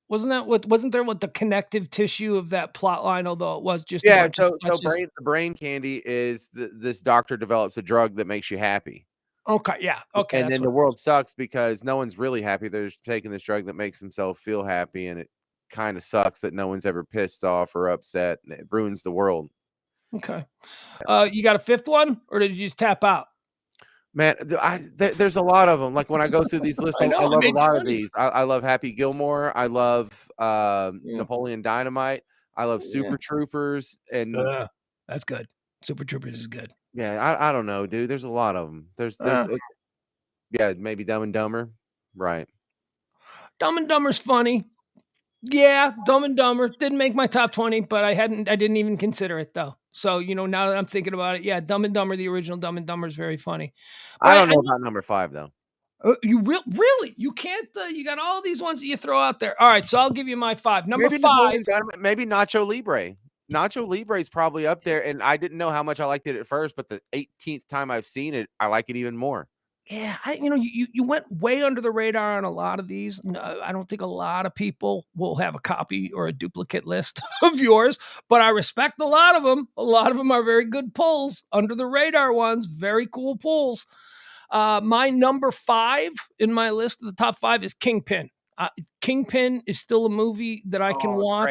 Wasn't there what the connective tissue of that plot line, although it was just a bunch of sketches? The brain candy is this doctor develops a drug that makes you happy. Okay, yeah. Okay. And then the world sucks because no one's really happy. They're just taking this drug that makes themselves feel happy, and it kind of sucks that no one's ever pissed off or upset, and it ruins the world. Okay. You got a 5th one, or did you just tap out? Man, there's a lot of them. Like when I go through these lists, I love a lot of these. I love Happy Gilmore. I love Napoleon Dynamite. I love Super Troopers, and that's good. Super Troopers is good. Yeah, I don't know, dude. There's a lot of them. There's maybe Dumb and Dumber, right? Dumb and Dumber's funny. Yeah, Dumb and Dumber didn't make my top 20, but I didn't even consider it though. So now that I'm thinking about it, yeah, Dumb and Dumber, the original Dumb and Dumber is very funny. But I don't know about number 5 though. You really you can't. You got all these ones that you throw out there. All right, so I'll give you my 5. Number 5, maybe Nacho Libre. Nacho Libre is probably up there, and I didn't know how much I liked it at first, but the 18th time I've seen it, I like it even more. Yeah, you went way under the radar on a lot of these. I don't think a lot of people will have a copy or a duplicate list of yours, but I respect a lot of them. A lot of them are very good pulls, under the radar ones, very cool pulls. My number 5 in my list of the top 5 is Kingpin. Kingpin is still a movie that I can Oh, it's great. watch.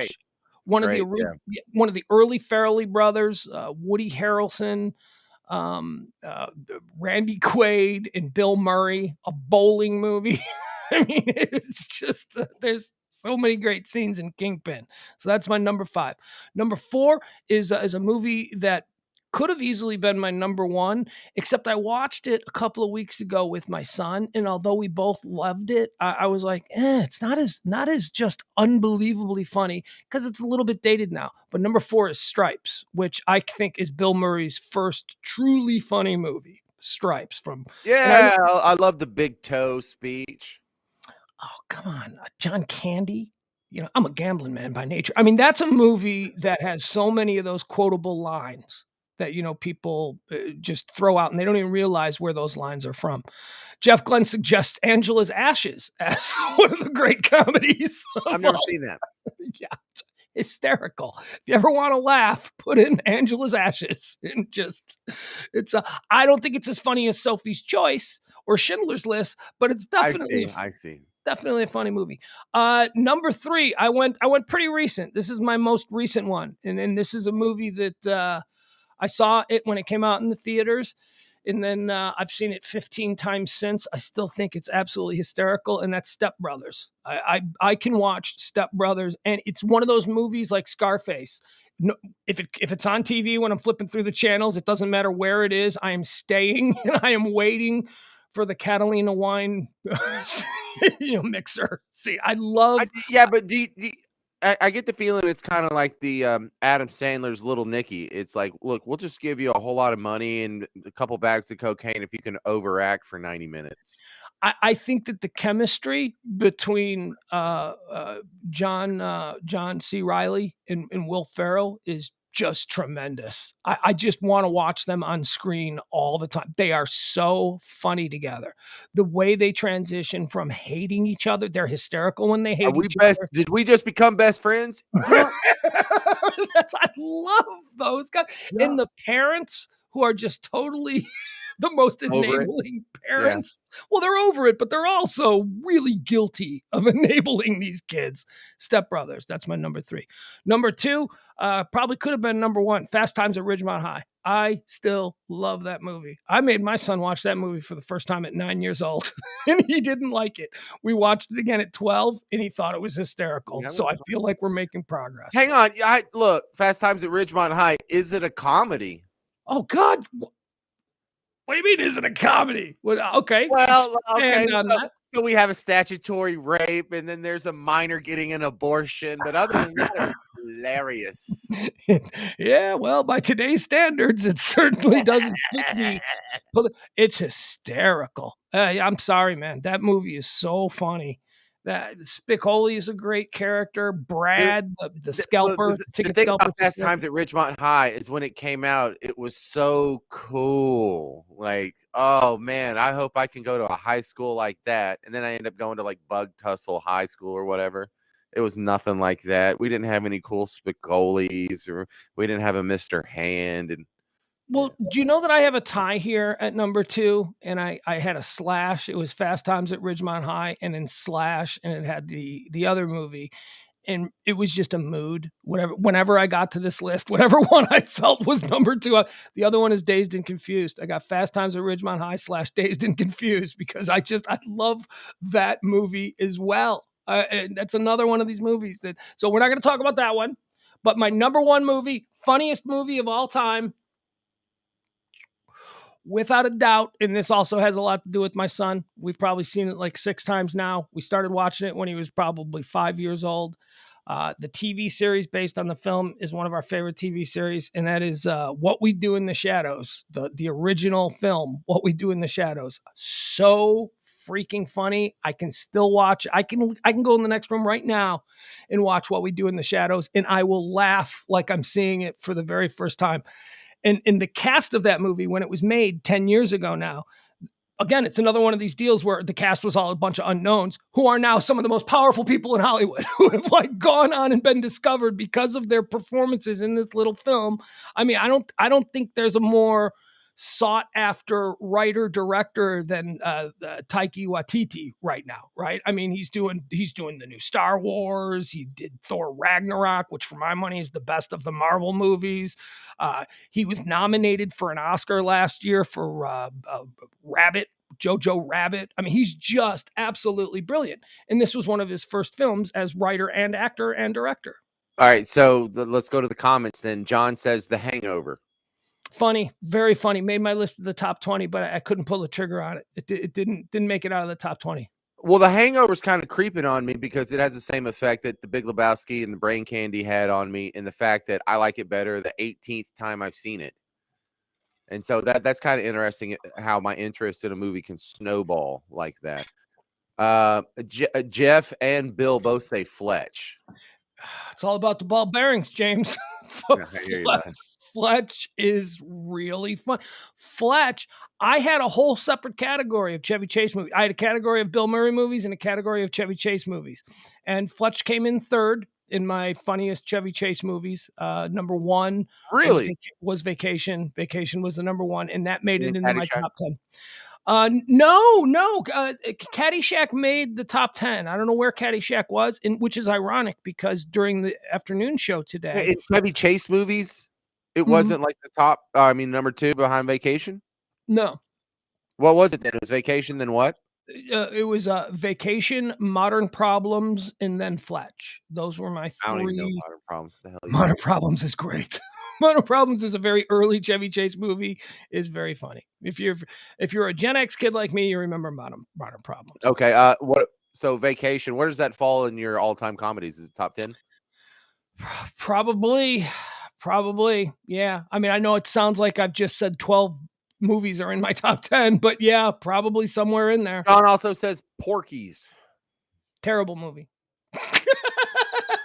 It's great. Yeah. One of the early Farrelly brothers, Woody Harrelson, Randy Quaid, and Bill Murray, a bowling movie. I mean, it's just there's so many great scenes in Kingpin. So that's my number 5. Number 4 is a movie that could have easily been my number 1, except I watched it a couple of weeks ago with my son, and although we both loved it, I was like, it's not as just unbelievably funny because it's a little bit dated now. But number 4 is Stripes, which I think is Bill Murray's first truly funny movie. Stripes from Yeah, I love the big toe speech. Oh, come on, John Candy. I'm a gambling man by nature. I mean, that's a movie that has so many of those quotable lines that, people just throw out and they don't even realize where those lines are from. Jeff Glenn suggests Angela's Ashes as one of the great comedies. I've never seen that. Yeah, it's hysterical. If you ever want to laugh, put in Angela's Ashes and I don't think it's as funny as Sophie's Choice or Schindler's List, but it's definitely I see. Definitely a funny movie. Number 3, I went pretty recent. This is my most recent one. And this is a movie that I saw it when it came out in the theaters. And then I've seen it 15 times since. I still think it's absolutely hysterical. And that's Step Brothers. I can watch Step Brothers. And it's one of those movies like Scarface. No, if it's on TV when I'm flipping through the channels, it doesn't matter where it is. I am staying and I am waiting for the Catalina wine mixer. See, I love. But I get the feeling it's kind of like the Adam Sandler's Little Nicky. It's like, look, we'll just give you a whole lot of money and a couple bags of cocaine if you can overact for 90 minutes. I think that the chemistry between John C. Reilly and Will Ferrell is just tremendous. I just want to watch them on screen all the time. They are so funny together. The way they transition from hating each other, they're hysterical when they hate each other. Did we just become best friends? I love those guys. Yeah. And the parents who are just totally the most enabling parents. Yeah. Well, they're over it, but they're also really guilty of enabling these kids. Step Brothers. That's my number 3. Number 2, probably could have been number 1, Fast Times at Ridgemont High. I still love that movie. I made my son watch that movie for the first time at 9 years old, and he didn't like it. We watched it again at 12, and he thought it was hysterical. So I feel like we're making progress. Hang on. Look, Fast Times at Ridgemont High. Is it a comedy? Oh, God. What do you mean, is it a comedy? Okay. Well, okay. So we have a statutory rape, and then there's a minor getting an abortion. But other than that, it's hilarious. Yeah, well, by today's standards, it certainly doesn't fit me. It's hysterical. I'm sorry, man. That movie is so funny. That Spicoli is a great character. Brad, the scalper. The thing about Fast Times at Ridgemont High is when it came out, it was so cool. Like, oh man, I hope I can go to a high school like that. And then I end up going to like Bug Tussle High School or whatever. It was nothing like that. We didn't have any cool Spicolis, or we didn't have a Mr. Hand. And well, do you know that I have a tie here at number 2, and I had a slash. It was Fast Times at Ridgemont High, and then slash, and it had the other movie, and it was just a mood. Whenever I got to this list, whatever one I felt was number 2. The other one is Dazed and Confused. I got Fast Times at Ridgemont High / Dazed and Confused because I love that movie as well. And that's another one of these movies so we're not going to talk about that one, but my number 1 movie, funniest movie of all time, without a doubt, and this also has a lot to do with my son. We've probably seen it like 6 times now. We started watching it when he was probably 5 years old. The TV series based on the film is one of our favorite TV series, and that is What We Do in the Shadows, the original film, What We Do in the Shadows. So freaking funny. I can still watch. I can go in the next room right now and watch What We Do in the Shadows, and I will laugh like I'm seeing it for the very first time. And the cast of that movie, when it was made 10 years ago now, again, it's another one of these deals where the cast was all a bunch of unknowns who are now some of the most powerful people in Hollywood who have like gone on and been discovered because of their performances in this little film. I mean, I don't think there's a more sought after writer director than Taika Waititi right now, right? I mean, he's doing the new Star Wars. He did Thor Ragnarok, which for my money is the best of the Marvel movies. He was nominated for an Oscar last year for Rabbit. Jojo Rabbit. I mean, he's just absolutely brilliant. And this was one of his first films as writer and actor and director. All right, so let's go to the comments then. John says The Hangover. Funny, very funny. Made my list of the top 20, but I couldn't pull the trigger on it. It didn't make it out of the top 20. Well, The Hangover's kind of creeping on me because it has the same effect that The Big Lebowski and The Brain Candy had on me, and the fact that I like it better the 18th time I've seen it. And so that's kind of interesting how my interest in a movie can snowball like that. Jeff and Bill both say Fletch. It's all about the ball bearings, James. Fletch is really fun. Fletch, I had a whole separate category of Chevy Chase movies. I had a category of Bill Murray movies and a category of Chevy Chase movies. And Fletch came in third in my funniest Chevy Chase movies. Number one was Vacation. Vacation was the number one, and that made it into my top 10. No. Caddyshack made the top 10. I don't know where Caddyshack was, which is ironic because during the afternoon show today, in Chevy Chase movies, it wasn't like the top. Number 2 behind Vacation. No. What was it then? It was Vacation, then what? It was Vacation, Modern Problems, and then Fletch. Those were my 3. I don't even know Modern Problems. What the hell? Modern Problems is great. Modern Problems is a very early Chevy Chase movie. Is very funny. If you're a Gen X kid like me, you remember Modern Problems. Okay. So Vacation, where does that fall in your all-time comedies? Is it top 10? Probably. Yeah. I mean, I know it sounds like I've just said 12 movies are in my top 10, but yeah, probably somewhere in there. John also says Porky's. Terrible movie.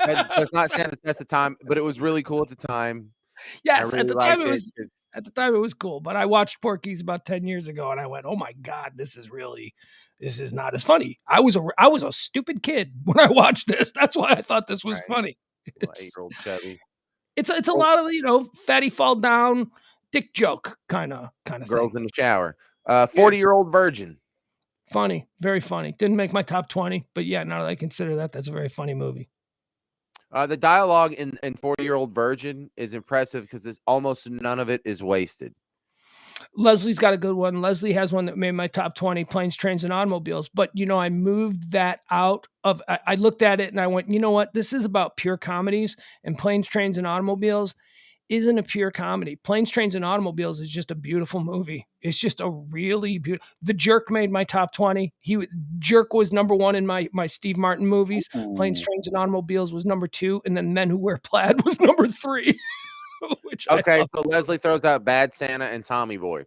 That does not stand the test of time, but it was really cool at the time. Yes, at the time it was cool, but I watched Porky's about 10 years ago and I went, "Oh my God, this is not as funny." I was a stupid kid when I watched this. That's why I thought this was funny. 8-year-old Chevy. It's a lot of fatty fall down dick joke kind of girls thing. in the shower. 40-year-old virgin. Funny, very funny. Didn't make my top 20, but yeah, now that I consider that's a very funny movie. The dialogue in 40-year-old virgin is impressive because almost none of it is wasted. Leslie's got a good one. Leslie has one that made my top 20, Planes, Trains, and Automobiles. But, I moved that out of, I looked at it and I went, you know what? This is about pure comedies, and Planes, Trains, and Automobiles isn't a pure comedy. Planes, Trains, and Automobiles is just a beautiful movie. It's just a really beautiful. The Jerk made my top 20. Jerk was number 1 in my Steve Martin movies. Ooh. Planes, Trains, and Automobiles was number 2, and then Men Who Wear Plaid was number 3. Okay, so Leslie throws out Bad Santa and Tommy Boy.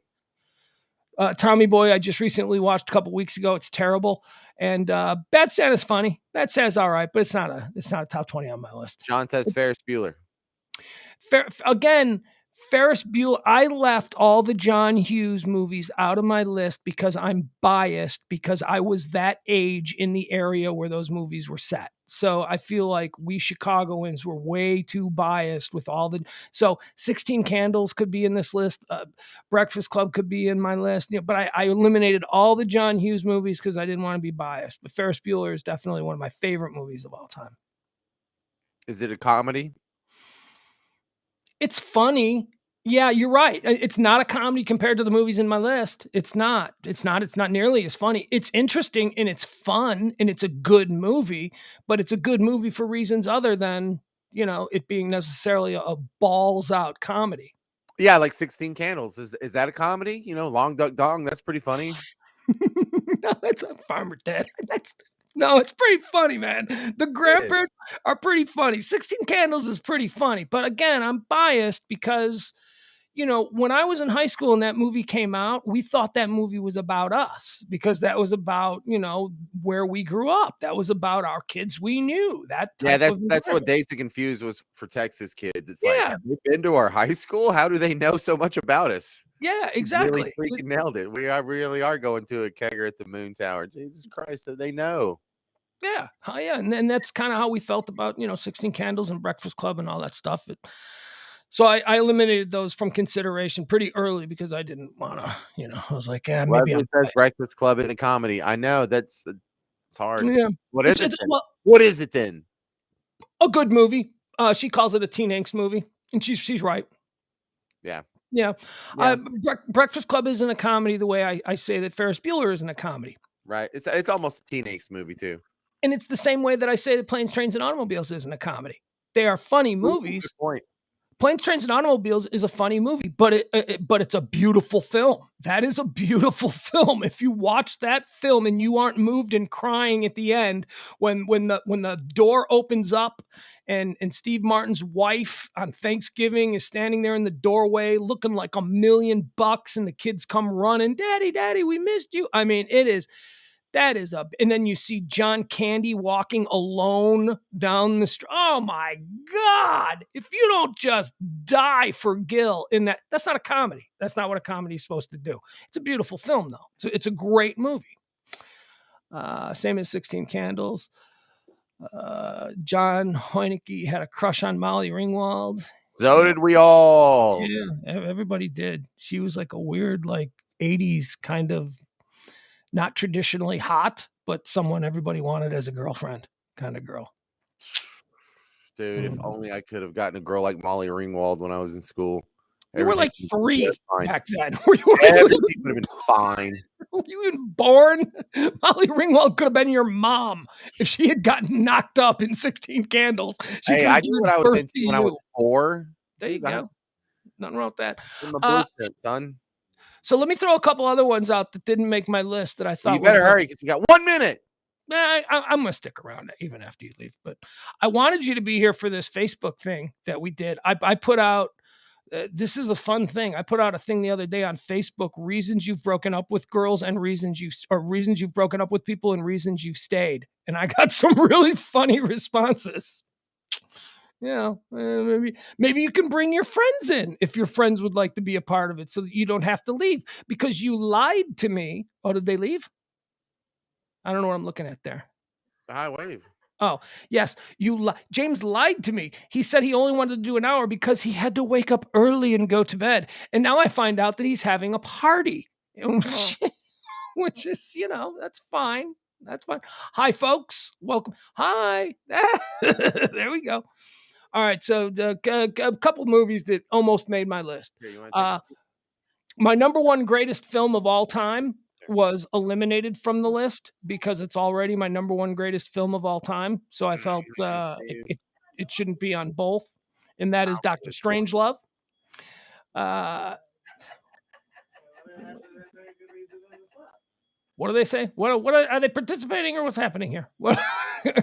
Tommy Boy, I just recently watched a couple weeks ago. It's terrible. And Bad Santa's funny. Bad Santa's all right, but it's not a top 20 on my list. John says Ferris Bueller. Ferris Bueller, I left all the John Hughes movies out of my list because I'm biased because I was that age in the area where those movies were set. So I feel like we Chicagoans were way too biased with all the. So 16 Candles could be in this list. Breakfast Club could be in my list. But I eliminated all the John Hughes movies because I didn't want to be biased. But Ferris Bueller is definitely one of my favorite movies of all time. Is it a comedy? It's funny. Yeah, you're right. It's not a comedy compared to the movies in my list. It's not nearly as funny. It's interesting and it's fun and it's a good movie, but it's a good movie for reasons other than, it being necessarily a balls out comedy. Yeah, like 16 Candles. Is that a comedy? Long Duck Dong, that's pretty funny. No, that's a Farmer Dad. No, it's pretty funny, man. The grandparents are pretty funny. 16 Candles is pretty funny. But again, I'm biased because, when I was in high school and that movie came out, we thought that movie was about us because that was about, where we grew up. That was about our kids we knew. That's what Dazed and Confused was for Texas kids. It's like, have you been to our high school? How do they know so much about us? Yeah, exactly. Really freaking nailed it. We really are going to a kegger at the Moon Tower. Jesus Christ, they know. Yeah. Oh, yeah. And that's kind of how we felt about, 16 Candles and Breakfast Club and all that stuff. So I eliminated those from consideration pretty early because I didn't want to, I was like, yeah, maybe Leslie says Breakfast Club in a comedy. I know it's hard. Yeah. What is it? Well, what is it then? A good movie. She calls it a teen angst movie, and she's right. Yeah. Yeah. Breakfast Club isn't a comedy the way I say that Ferris Bueller isn't a comedy. Right. It's almost a teen angst movie too. And it's the same way that I say that Planes, Trains, and Automobiles isn't a comedy. They are funny movies. Good point. Planes, Trains, and Automobiles is a funny movie, but it's a beautiful film. That is a beautiful film. If you watch that film and you aren't moved and crying at the end when the door opens up and Steve Martin's wife on Thanksgiving is standing there in the doorway looking like $1 million, and the kids come running, Daddy, we missed you. I mean, and then you see John Candy walking alone down the street. Oh my God. If you don't just die for Gil in that's not a comedy. That's not what a comedy is supposed to do. It's a beautiful film though. So it's a great movie. Same as 16 Candles. John Hoenecke had a crush on Molly Ringwald. So did we all. Yeah, everybody did. She was like a weird, like 80s kind of not traditionally hot, but someone everybody wanted as a girlfriend kind of girl. Dude, if only I could have gotten a girl like Molly Ringwald when I was in school. You were like 3 back then. Everything would have been fine. Were you even born? Molly Ringwald could have been your mom if she had gotten knocked up in 16 Candles. I knew what I was into when I was 4. There you go. Nothing wrong with that. Son. So let me throw a couple other ones out that didn't make my list that I thought. You better hurry because we got 1 minute. I'm going to stick around even after you leave. But I wanted you to be here for this Facebook thing that we did. I put out, this is a fun thing. I put out a thing the other day on Facebook, reasons you've broken up with girls and reasons you've broken up with people and reasons you've stayed. And I got some really funny responses. Maybe you can bring your friends in if your friends would like to be a part of it so that you don't have to leave because you lied to me. Oh, did they leave? I don't know what I'm looking at there. High wave. Oh, yes. James lied to me. He said he only wanted to do an hour because he had to wake up early and go to bed. And now I find out that he's having a party, which is, that's fine. That's fine. Hi, folks. Welcome. Hi. There we go. All right, so a couple movies that almost made my list. My number one greatest film of all time was eliminated from the list because it's already my number one greatest film of all time. So I felt it shouldn't be on both, and that is Dr. Strangelove. What do they say? What are they participating or what's happening here?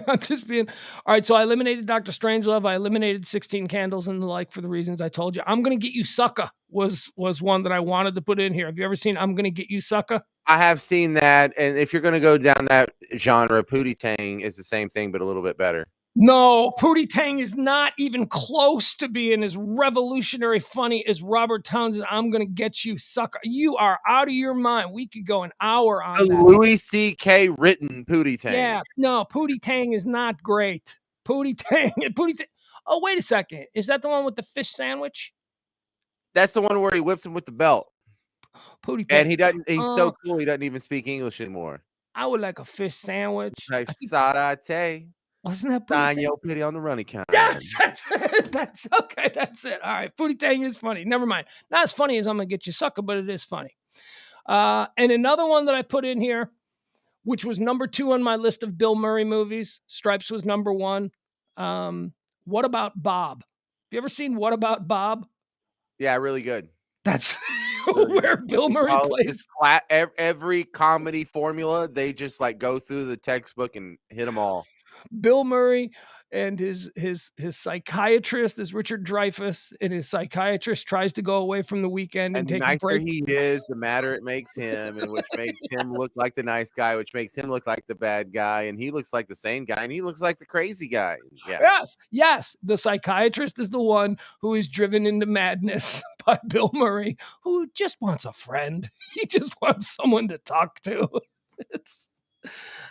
I'm just being all right. So I eliminated Dr. Strangelove. I eliminated 16 Candles and the like for the reasons I told you. I'm Gonna Get You Sucker was one that I wanted to put in here. Have you ever seen I'm Gonna Get You Sucker? I have seen that, and if you're going to go down that genre, Pootie Tang is the same thing, but a little bit better. No, Pootie Tang is not even close to being as revolutionary funny as Robert Townsend. I'm Gonna Get You Sucker. You are out of your mind. We could go an hour on the that. Louis C.K. written Pootie Tang. Yeah, no, Pootie Tang is not great. Pootie Tang. Oh, wait a second. Is that the one with the fish sandwich? That's the one where he whips him with the belt. Pootie Tang. And he doesn't. He's so cool. He doesn't even speak English anymore. I would like a fish sandwich. Like Sarate. Wasn't that Sign your pity on the runny kind? Yes, that's it. That's okay. That's it. All right. Pootie Tang is funny. Never mind. Not as funny as I'm Gonna Get You Sucker, but it is funny. And another one that I put in here, which was number 2 on my list of Bill Murray movies. Stripes was number 1. What About Bob? Have you ever seen What About Bob? Yeah, really good. That's where Bill Murray plays. Every comedy formula, they just like go through the textbook and hit them all. Bill Murray and his psychiatrist is Richard Dreyfuss, and his psychiatrist tries to go away from the weekend and take a break. The nicer he is, the madder it makes him, and which makes him look like the nice guy, which makes him look like the bad guy, and he looks like the sane guy, and he looks like the crazy guy. Yeah. Yes. The psychiatrist is the one who is driven into madness by Bill Murray, who just wants a friend. He just wants someone to talk to.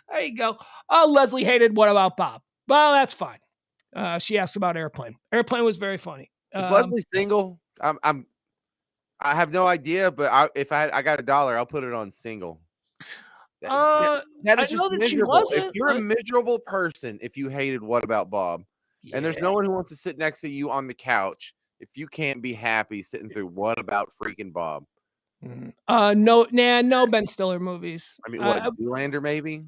There you go. Oh, Leslie hated What About Bob? Well, that's fine. She asked about Airplane. Airplane was very funny. Is Leslie single? I have no idea, but if I got $1, I'll put it on single. That I is just know that she miserable. If wasn't. you're a miserable person, if you hated What About Bob, and there's no one who wants to sit next to you on the couch, if you can't be happy sitting through What About freaking Bob? No Ben Stiller movies. I mean, what, Zoolander maybe?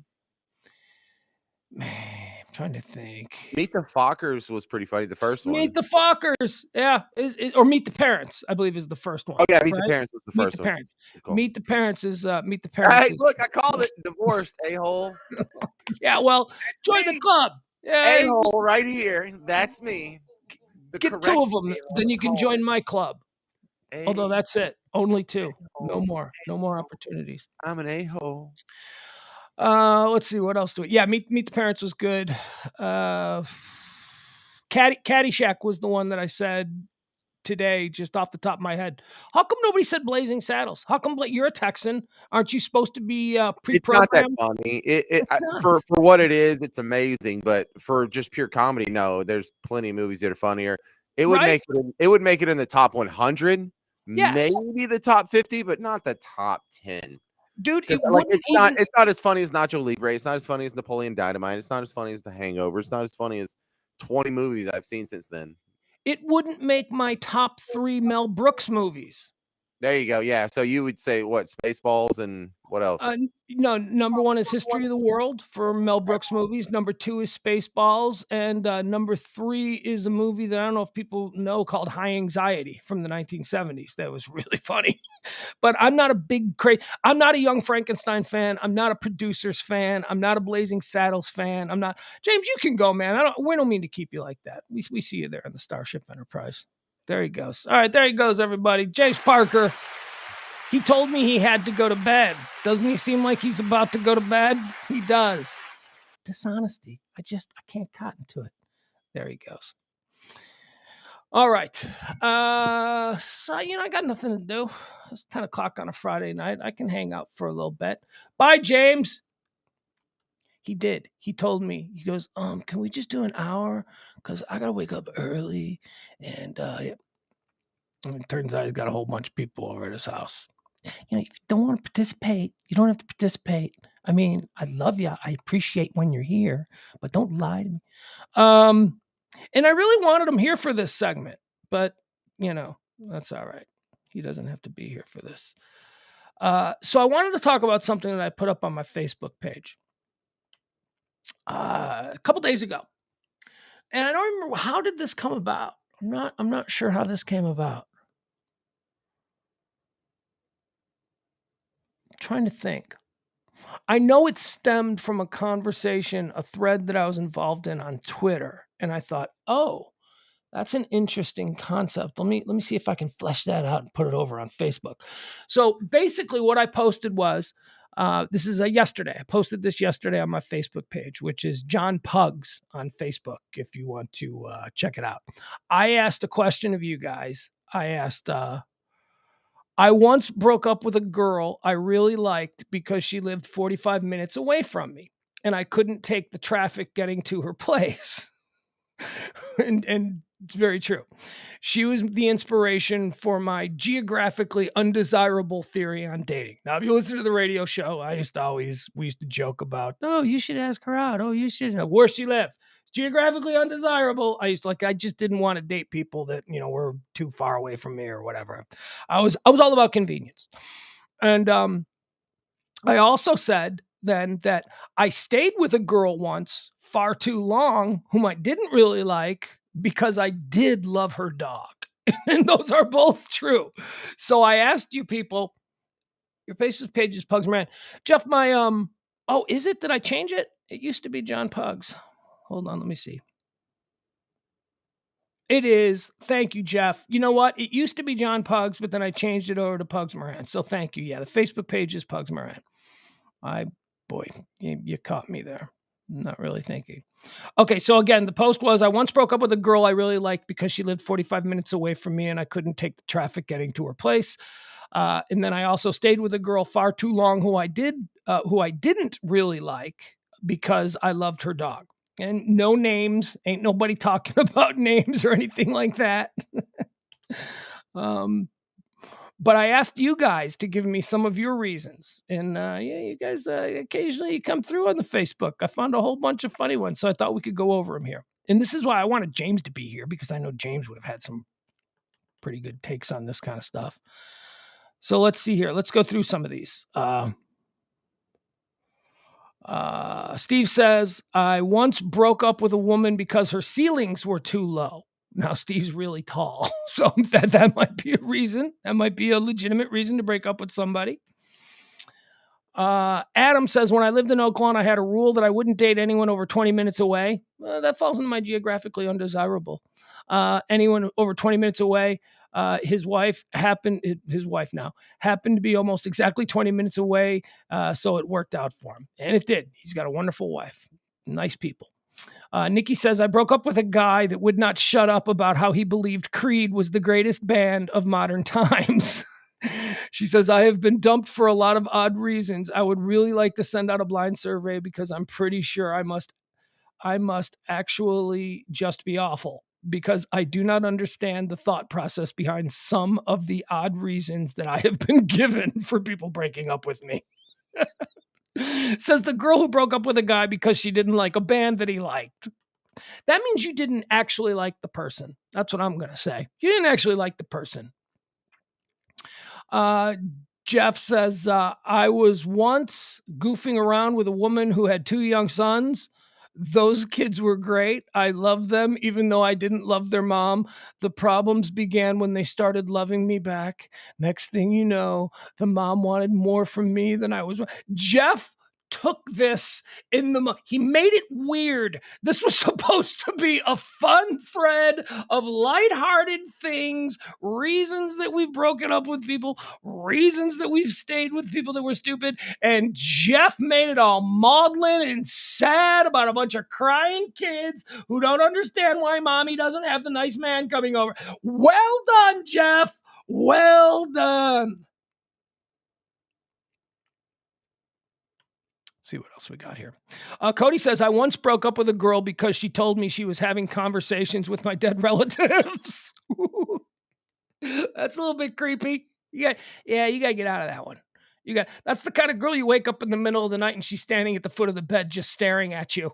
Man, I'm trying to think. Meet the Fockers was pretty funny, the first one. Meet the Fockers, yeah, or Meet the Parents, I believe is the first one. Oh yeah, Meet the Parents was the Meet first the one. Parents. Cool. Meet the Parents is Meet the Parents. Hey, look, I called it. Divorced, a-hole. Yeah, well, join the club. Yeah, a-hole right here. That's me. Get 2 of them, then you can join my club. Although that's it, only 2. No more opportunities. I'm an a-hole. Let's see, what else do we? Yeah, Meet the Parents was good. Caddyshack was the one that I said today, just off the top of my head. How come nobody said Blazing Saddles? How come you're a Texan? Aren't you supposed to be pre-programmed? It's not that funny. For what it is, it's amazing. But for just pure comedy, no. There's plenty of movies that are funnier. It would make it in the top 100, maybe the top 50, but not the top 10. Dude, it's not as funny as Nacho Libre. It's not as funny as Napoleon Dynamite. It's not as funny as The Hangover. It's not as funny as 20 movies I've seen since then. It wouldn't make my top 3 Mel Brooks movies. There you go. Yeah. So you would say what? Spaceballs and what else? No, number 1 is History of the World for Mel Brooks movies. Number 2 is Spaceballs, and number 3 is a movie that I don't know if people know called High Anxiety from the 1970s. That was really funny. But I'm not a I'm not a Young Frankenstein fan. I'm not a Producers fan. I'm not a Blazing Saddles fan. I'm not. James, you can go, man. We don't mean to keep you like that. We see you there in the Starship Enterprise. There he goes. All right, there he goes, everybody. James Parker. He told me he had to go to bed. Doesn't he seem like he's about to go to bed? He does. Dishonesty. I can't cotton to it. There he goes. All right. So, I got nothing to do. It's 10 o'clock on a Friday night. I can hang out for a little bit. Bye, James. He did. He told me, he goes, can we just do an hour? Because I got to wake up early. And it turns out he's got a whole bunch of people over at his house. If you don't want to participate, you don't have to participate. I mean, I love you. I appreciate when you're here, but don't lie to me. And I really wanted him here for this segment, but, that's all right. He doesn't have to be here for this. So I wanted to talk about something that I put up on my Facebook page a couple days ago. And I don't remember, how did this come about? I'm not sure how this came about. I'm trying to think. I know it stemmed from a conversation, a thread that I was involved in on Twitter. And I thought, oh, that's an interesting concept. Let me see if I can flesh that out and put it over on Facebook. So basically what I posted was, this is yesterday. I posted this yesterday on my Facebook page, which is John Pugs on Facebook, if you want to check it out. I asked a question of you guys. I asked, I once broke up with a girl I really liked because she lived 45 minutes away from me, and I couldn't take the traffic getting to her place. and it's very true. She was the inspiration for my geographically undesirable theory on dating. Now, if you listen to the radio show, we used to joke about, oh, you should ask her out. Oh, you should know where she lived. Geographically undesirable. I just didn't want to date people that, were too far away from me or whatever. I was all about convenience. And I also said then that I stayed with a girl once far too long whom I didn't really like because I did love her dog. And those are both true. So I asked you people, your Facebook page is Pugs Moran. Jeff, is it that I change it? It used to be John Pugs. Hold on, let me see. It is. Thank you, Jeff. You know what? It used to be John Pugs, but then I changed it over to Pugs Moran. So thank you. Yeah, the Facebook page is Pugs Moran. You caught me there. Not really thinking. Okay, so again, the post was, I once broke up with a girl I really liked because she lived 45 minutes away from me and I couldn't take the traffic getting to her place. And then I also stayed with a girl far too long who I didn't really like because I loved her dog. And no names. Ain't nobody talking about names or anything like that. But I asked you guys to give me some of your reasons. And yeah, you guys occasionally come through on the Facebook. I found a whole bunch of funny ones, so I thought we could go over them here. And this is why I wanted James to be here, because I know James would have had some pretty good takes on this kind of stuff. So let's see here. Let's go through some of these. Steve says, I once broke up with a woman because her ceilings were too low. Now, Steve's really tall, so that might be a reason. That might be a legitimate reason to break up with somebody. Adam says, when I lived in Oak Lawn, I had a rule that I wouldn't date anyone over 20 minutes away. That falls into my geographically undesirable. Anyone over 20 minutes away. His wife happened to be almost exactly 20 minutes away. So it worked out for him. And it did. He's got a wonderful wife. Nice people. Nikki says, I broke up with a guy that would not shut up about how he believed Creed was the greatest band of modern times. She says, I have been dumped for a lot of odd reasons. I would really like to send out a blind survey because I'm pretty sure I must actually just be awful, because I do not understand the thought process behind some of the odd reasons that I have been given for people breaking up with me. Says the girl who broke up with a guy because she didn't like a band that he liked. That means you didn't actually like the person. That's what I'm going to say. You didn't actually like the person. Jeff says, I was once goofing around with a woman who had 2 young sons. Those kids were great. I loved them, even though I didn't love their mom. The problems began when they started loving me back. Next thing you know, the mom wanted more from me than I was. Jeff took this he made it weird. This was supposed to be a fun thread of lighthearted things, reasons that we've broken up with people, reasons that we've stayed with people that were stupid, and Jeff made it all maudlin and sad about a bunch of crying kids who don't understand why mommy doesn't have the nice man coming over. Well done, Jeff. Well done. See what else we got here. Cody says, I once broke up with a girl because she told me she was having conversations with my dead relatives. That's a little bit creepy. You got to get out of that one. That's the kind of girl you wake up in the middle of the night and she's standing at the foot of the bed just staring at you.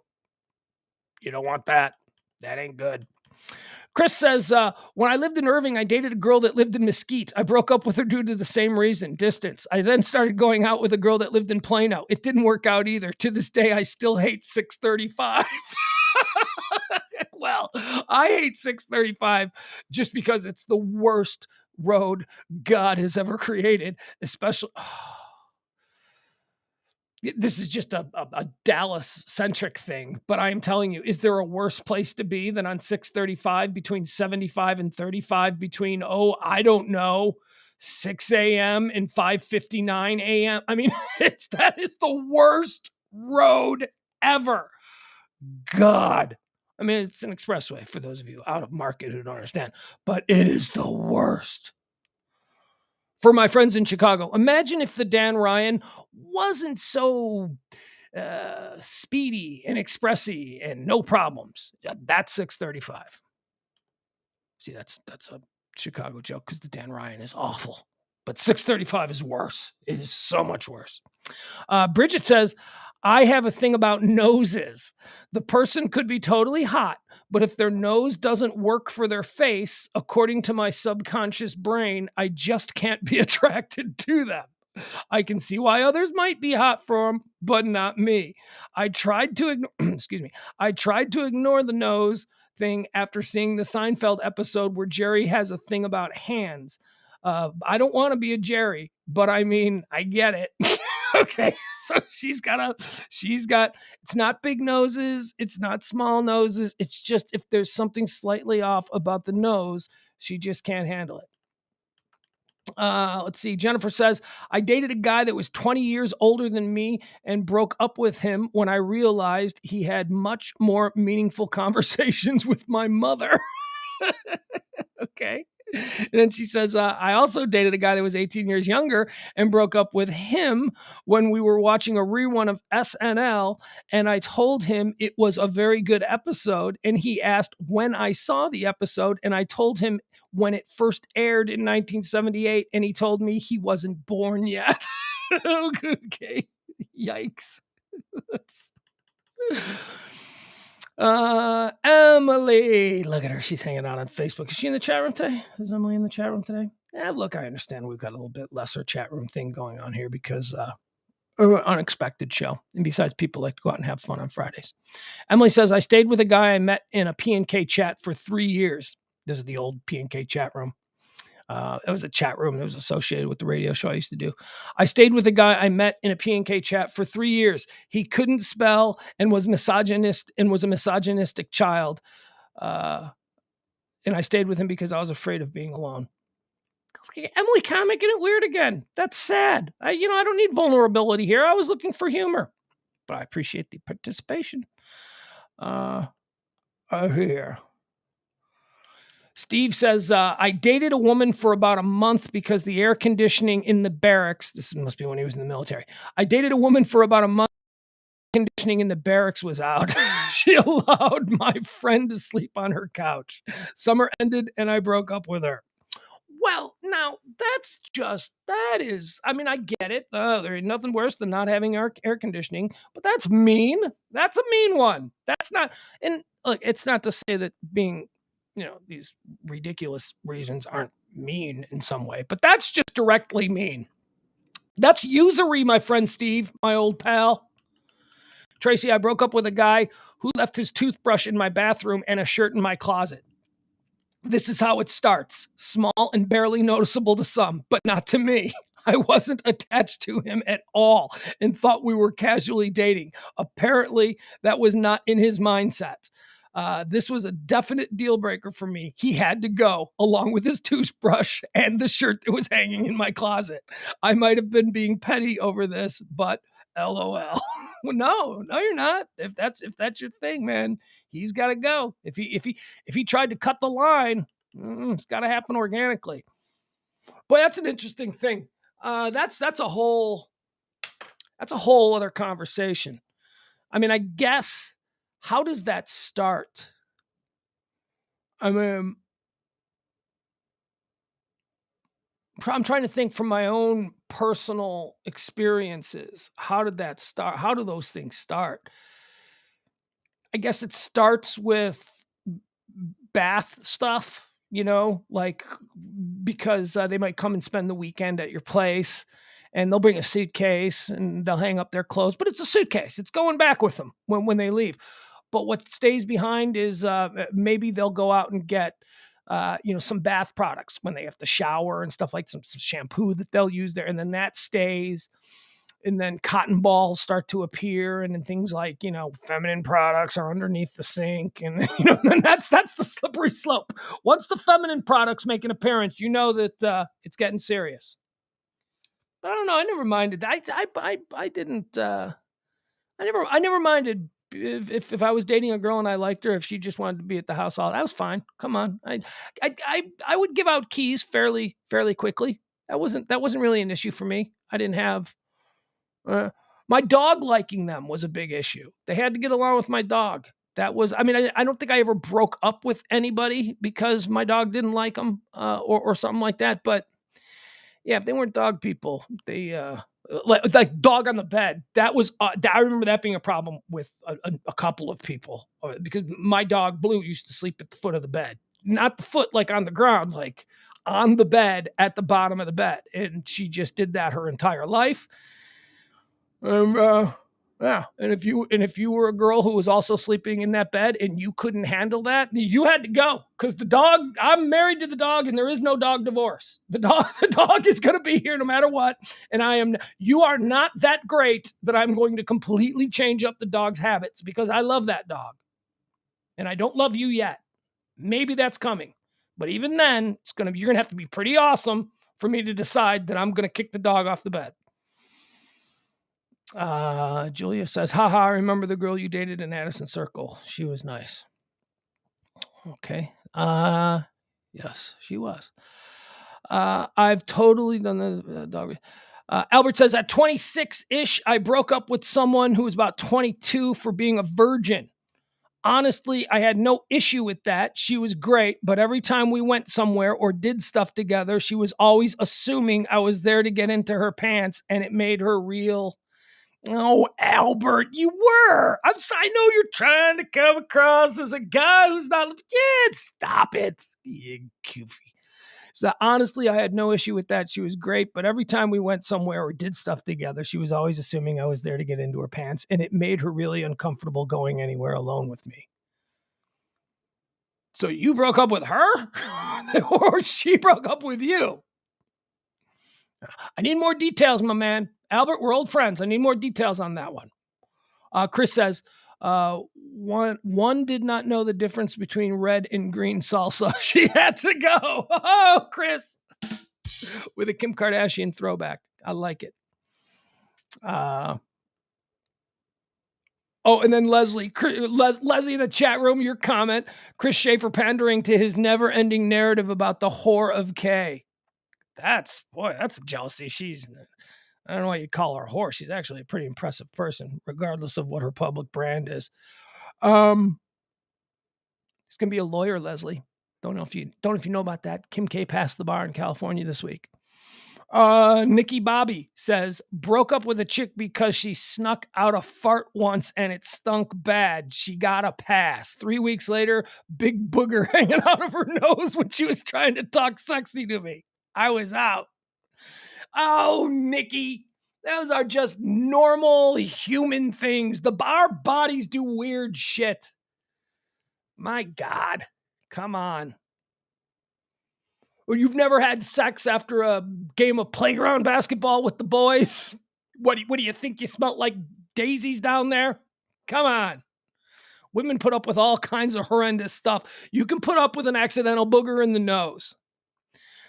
You don't want that. That ain't good. Chris says, when I lived in Irving, I dated a girl that lived in Mesquite. I broke up with her due to the same reason, distance. I then started going out with a girl that lived in Plano. It didn't work out either. To this day, I still hate 635. Well, I hate 635 just because it's the worst road God has ever created, especially... This is just a Dallas-centric thing, but I am telling you, is there a worse place to be than on 635 between 75 and 35 between, I don't know, 6 a.m. and 5:59 a.m.? I mean, that is the worst road ever. God. I mean, it's an expressway for those of you out of market who don't understand, but it is the worst. For my friends in Chicago, imagine if the Dan Ryan wasn't so speedy and expressy and no problems. That's 635. See, that's a Chicago joke because the Dan Ryan is awful. But 635 is worse. It is so much worse. Bridget says, I have a thing about noses. The person could be totally hot, but if their nose doesn't work for their face, according to my subconscious brain, I just can't be attracted to them. I can see why others might be hot for them, but not me. I tried to ignore the nose thing after seeing the Seinfeld episode where Jerry has a thing about hands. I don't want to be a Jerry, but I mean, I get it. Okay, so she's got, it's not big noses, it's not small noses, it's just if there's something slightly off about the nose, she just can't handle it. Let's see. Jennifer says, I dated a guy that was 20 years older than me and broke up with him when I realized he had much more meaningful conversations with my mother. Okay. And then she says, I also dated a guy that was 18 years younger and broke up with him when we were watching a rerun of SNL. And I told him it was a very good episode. And he asked when I saw the episode. And I told him when it first aired in 1978. And he told me he wasn't born yet. Okay. Yikes. Emily, look at her. She's hanging out on Facebook. Is she in the chat room today? Is Emily in the chat room today? Yeah, look, I understand we've got a little bit lesser chat room thing going on here because an unexpected show. And besides, people like to go out and have fun on Fridays. Emily says, I stayed with a guy I met in a P&K chat for 3 years. This is the old P&K chat room. It was a chat room that was associated with the radio show I used to do. I stayed with a guy I met in a P&K chat for 3 years. He couldn't spell and was a misogynistic child. And I stayed with him because I was afraid of being alone. Emily, kind of making it weird again. That's sad. I don't need vulnerability here. I was looking for humor, but I appreciate the participation. Here. Steve says, I dated a woman for about a month because the air conditioning in the barracks, this must be when he was in the military. I dated a woman for about a month. Conditioning in the barracks was out. She allowed my friend to sleep on her couch. Summer ended and I broke up with her. Well, now that is, I mean, I get it. There ain't nothing worse than not having air conditioning, but that's mean. That's a mean one. That's not, and look, it's not to say that being, these ridiculous reasons aren't mean in some way, but that's just directly mean. That's usury, my friend Steve, my old pal. Tracy, I broke up with a guy who left his toothbrush in my bathroom and a shirt in my closet. This is how it starts. Small and barely noticeable to some, but not to me. I wasn't attached to him at all and thought we were casually dating. Apparently, that was not in his mindset. This was a definite deal breaker for me. He had to go, along with his toothbrush and the shirt that was hanging in my closet. I might have been being petty over this, but LOL. No, you're not. If that's your thing, man, he's got to go. If he tried to cut the line, it's got to happen organically. Boy, that's an interesting thing. That's a whole other conversation. I mean, I guess, how does that start? I mean, I'm trying to think from my own personal experiences. How did that start? How do those things start? I guess it starts with bath stuff, like because they might come and spend the weekend at your place and they'll bring a suitcase and they'll hang up their clothes, but it's a suitcase. It's going back with them when they leave. But what stays behind is maybe they'll go out and get, some bath products when they have to shower and stuff, like some shampoo that they'll use there. And then that stays. And then cotton balls start to appear. And then things like, feminine products are underneath the sink. And, then that's the slippery slope. Once the feminine products make an appearance, that it's getting serious. But I don't know. I never minded. I didn't. I never minded if I was dating a girl and I liked her, if she just wanted to be at the house that was fine. Come on. I would give out keys fairly quickly. That wasn't really an issue for me. I didn't have my dog liking them was a big issue. They had to get along with my dog. That was, I don't think I ever broke up with anybody because my dog didn't like them or something like that. But yeah, if they weren't dog people, they like dog on the bed. That was I remember that being a problem with a couple of people because my dog Blue used to sleep at the foot of the bed, not the foot like on the ground, like on the bed at the bottom of the bed, and she just did that her entire life. Yeah, and if you were a girl who was also sleeping in that bed and you couldn't handle that, you had to go because the dog. I'm married to the dog, and there is no dog divorce. The dog is going to be here no matter what. And you are not that great that I'm going to completely change up the dog's habits because I love that dog, and I don't love you yet. Maybe that's coming, but even then, you're gonna have to be pretty awesome for me to decide that I'm going to kick the dog off the bed. Julia says, haha, I remember the girl you dated in Addison Circle. She was nice. Okay. Yes, she was. I've totally done the dog. Albert says, at 26-ish, I broke up with someone who was about 22 for being a virgin. Honestly, I had no issue with that. She was great, but every time we went somewhere or did stuff together, she was always assuming I was there to get into her pants, and it made her real. Oh, Albert, you were. I know you're trying to come across as a guy who's not. Yeah, stop it, you goofy. So honestly, I had no issue with that. She was great, but every time we went somewhere or did stuff together, she was always assuming I was there to get into her pants, and it made her really uncomfortable going anywhere alone with me. So you broke up with her? Or she broke up with you? I need more details, my man. Albert, we're old friends. I need more details on that one. Chris says, one did not know the difference between red and green salsa. She had to go. Oh, Chris. With a Kim Kardashian throwback. I like it. And then Leslie in the chat room, your comment, Chris Schaefer pandering to his never-ending narrative about the whore of K. That's some jealousy. I don't know why you call her a whore. She's actually a pretty impressive person, regardless of what her public brand is. He's going to be a lawyer, Leslie. Don't know if you know about that. Kim K passed the bar in California this week. Nikki Bobby says, broke up with a chick because she snuck out a fart once and it stunk bad. She got a pass. 3 weeks later, big booger hanging out of her nose when she was trying to talk sexy to me. I was out. Oh, Nikki, those are just normal human things. Our bodies do weird shit. My God, come on. Or you've never had sex after a game of playground basketball with the boys? What do you think? You smelt like daisies down there? Come on. Women put up with all kinds of horrendous stuff. You can put up with an accidental booger in the nose.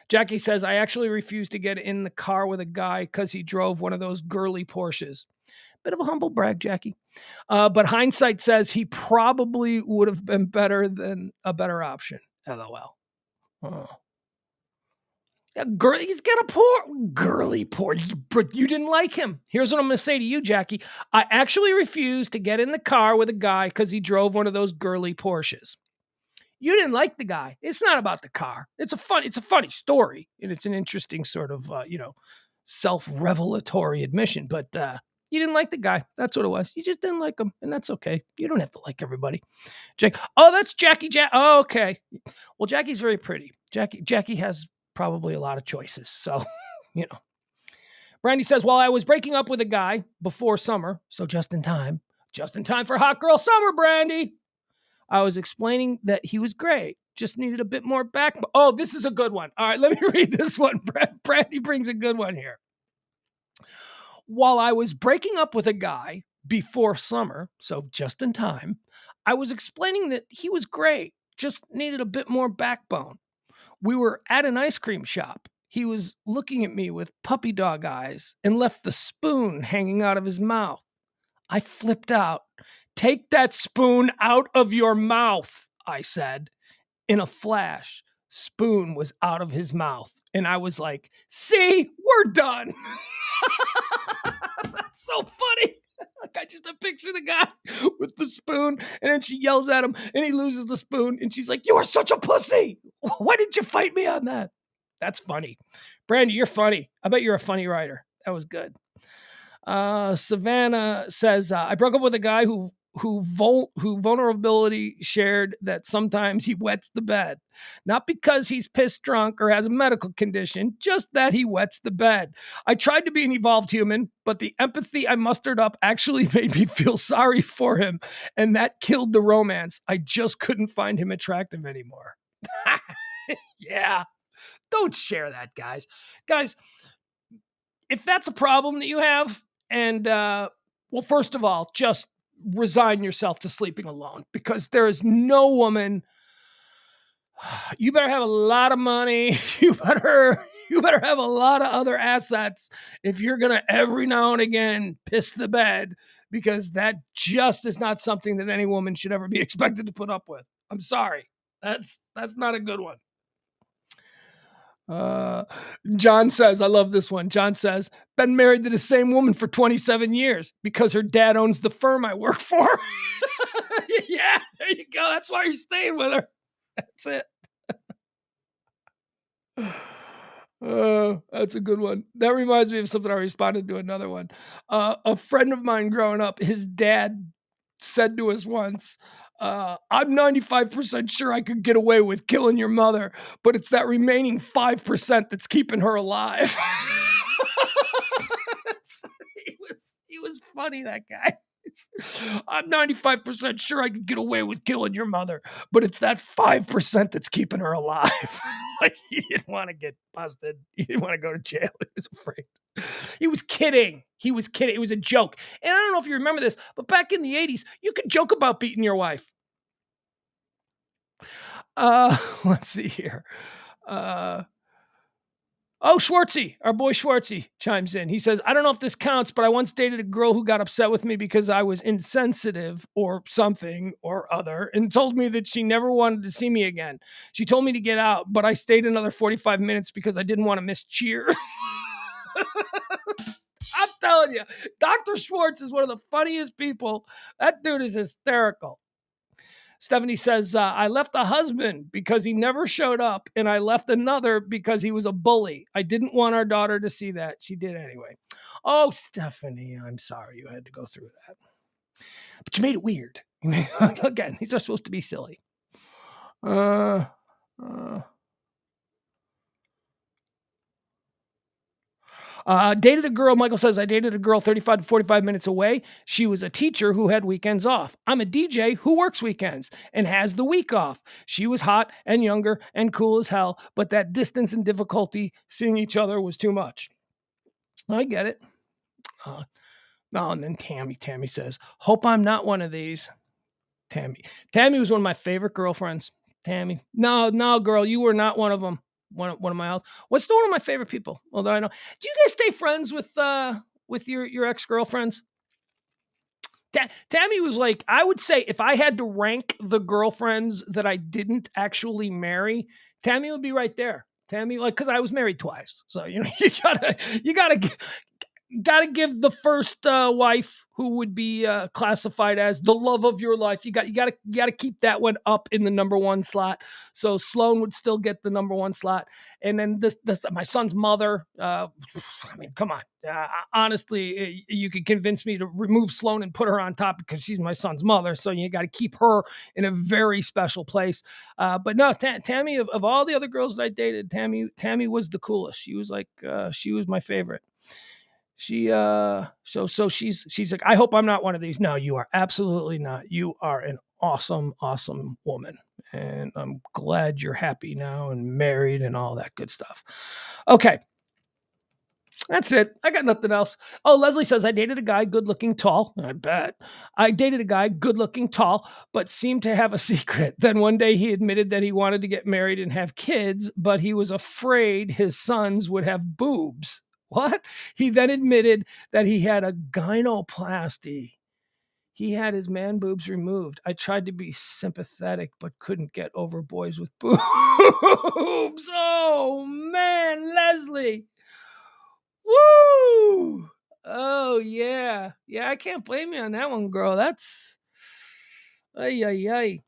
Jackie says, I actually refused to get in the car with a guy because he drove one of those girly Porsches. Bit of a humble brag, Jackie. But hindsight says he probably would have been a better option. LOL. Oh. He's got a girly Porsche, but you didn't like him. Here's what I'm going to say to you, Jackie. I actually refused to get in the car with a guy because he drove one of those girly Porsches. You didn't like the guy. It's not about the car. It's a funny story, and it's an interesting sort of self-revelatory admission. But you didn't like the guy. That's what it was. You just didn't like him, and that's okay. You don't have to like everybody. Jake. Oh, that's Jackie. Oh, okay. Well, Jackie's very pretty. Jackie has probably a lot of choices. So, Brandy says, while I was breaking up with a guy before summer, so just in time for hot girl summer, Brandy, I was explaining that he was great, just needed a bit more back. Oh, this is a good one. All right, let me read this one. Brandy brings a good one here. While I was breaking up with a guy before summer, so just in time, I was explaining that he was great, just needed a bit more backbone. We were at an ice cream shop. He was looking at me with puppy dog eyes and left the spoon hanging out of his mouth. I flipped out. Take that spoon out of your mouth, I said. In a flash, spoon was out of his mouth. And I was like, see, we're done. That's so funny. I just picture the guy with the spoon, and then she yells at him, and he loses the spoon, and she's like, you are such a pussy. Why didn't you fight me on that? That's funny. Brandy, you're funny. I bet you're a funny writer. That was good. Savannah says, I broke up with a guy who vulnerability shared that sometimes he wets the bed. Not because he's pissed drunk or has a medical condition, just that he wets the bed. I tried to be an evolved human, but the empathy I mustered up actually made me feel sorry for him, and that killed the romance. I just couldn't find him attractive anymore. Yeah. Don't share that, guys. Guys, if that's a problem that you have, and first of all, just resign yourself to sleeping alone, because there is no woman. You better have a lot of money. You better have a lot of other assets if you're going to every now and again piss the bed, because that just is not something that any woman should ever be expected to put up with. I'm sorry. That's not a good one. John says, I love this one. John says, been married to the same woman for 27 years because her dad owns the firm I work for. Yeah, there you go. That's why you're staying with her. That's it. That's a good one. That reminds me of something I responded to another one. A friend of mine growing up, his dad said to us once, I'm 95% sure I could get away with killing your mother, but it's that remaining 5% that's keeping her alive. he was funny, that guy. I'm 95% sure I could get away with killing your mother, but it's that 5% that's keeping her alive. Like, he didn't want to get busted. He didn't want to go to jail. He was afraid. He was kidding. He was kidding. It was a joke. And I don't know if you remember this, but back in the 80s, you could joke about beating your wife. Let's see here. Schwartzy, our boy Schwartzy chimes in. He says, I don't know if this counts, but I once dated a girl who got upset with me because I was insensitive or something or other and told me that she never wanted to see me again. She told me to get out, but I stayed another 45 minutes because I didn't want to miss Cheers. I'm telling you, Dr. Schwartz is one of the funniest people. That dude is hysterical. Stephanie says, I left a husband because he never showed up, and I left another because he was a bully. I didn't want our daughter to see that. She did anyway. Oh, Stephanie, I'm sorry you had to go through that. But you made it weird. Again, these are supposed to be silly. Dated a girl, Michael says, I dated a girl 35 to 45 minutes away. She was a teacher who had weekends off. I'm a DJ who works weekends and has the week off. She was hot and younger and cool as hell, but that distance and difficulty seeing each other was too much. I get it. And then Tammy says, hope I'm not one of these. Tammy was one of my favorite girlfriends. Tammy. No, girl, you were not one of them. One of my what's one of my favorite people? Although I know, do you guys stay friends with your ex-girlfriends? Tammy was like, I would say if I had to rank the girlfriends that I didn't actually marry, Tammy would be right there. Tammy, like, because I was married twice, so you gotta give the first wife, who would be classified as the love of your life. You gotta keep that one up in the number one slot. So Sloan would still get the number one slot, and then this my son's mother. I mean, come on. Honestly, you could convince me to remove Sloan and put her on top because she's my son's mother. So you got to keep her in a very special place. But no, Tammy, of all the other girls that I dated, Tammy was the coolest. She was like, she was my favorite. She so she's like, I hope I'm not one of these. No, you are absolutely not. You are an awesome woman, and I'm glad you're happy now and married and all that good stuff. Okay, that's it. I got nothing else. Oh, Leslie says, I dated a guy, good looking, tall. I bet. I dated a guy, good looking, tall, but seemed to have a secret. Then one day he admitted that he wanted to get married and have kids, but he was afraid his sons would have boobs. What? He then admitted that he had a gynoplasty. He had his man boobs removed. I tried to be sympathetic, but couldn't get over boys with boobs. Oh, man, Leslie. Woo! Oh, yeah. Yeah, I can't blame you on that one, girl. That's... Ay.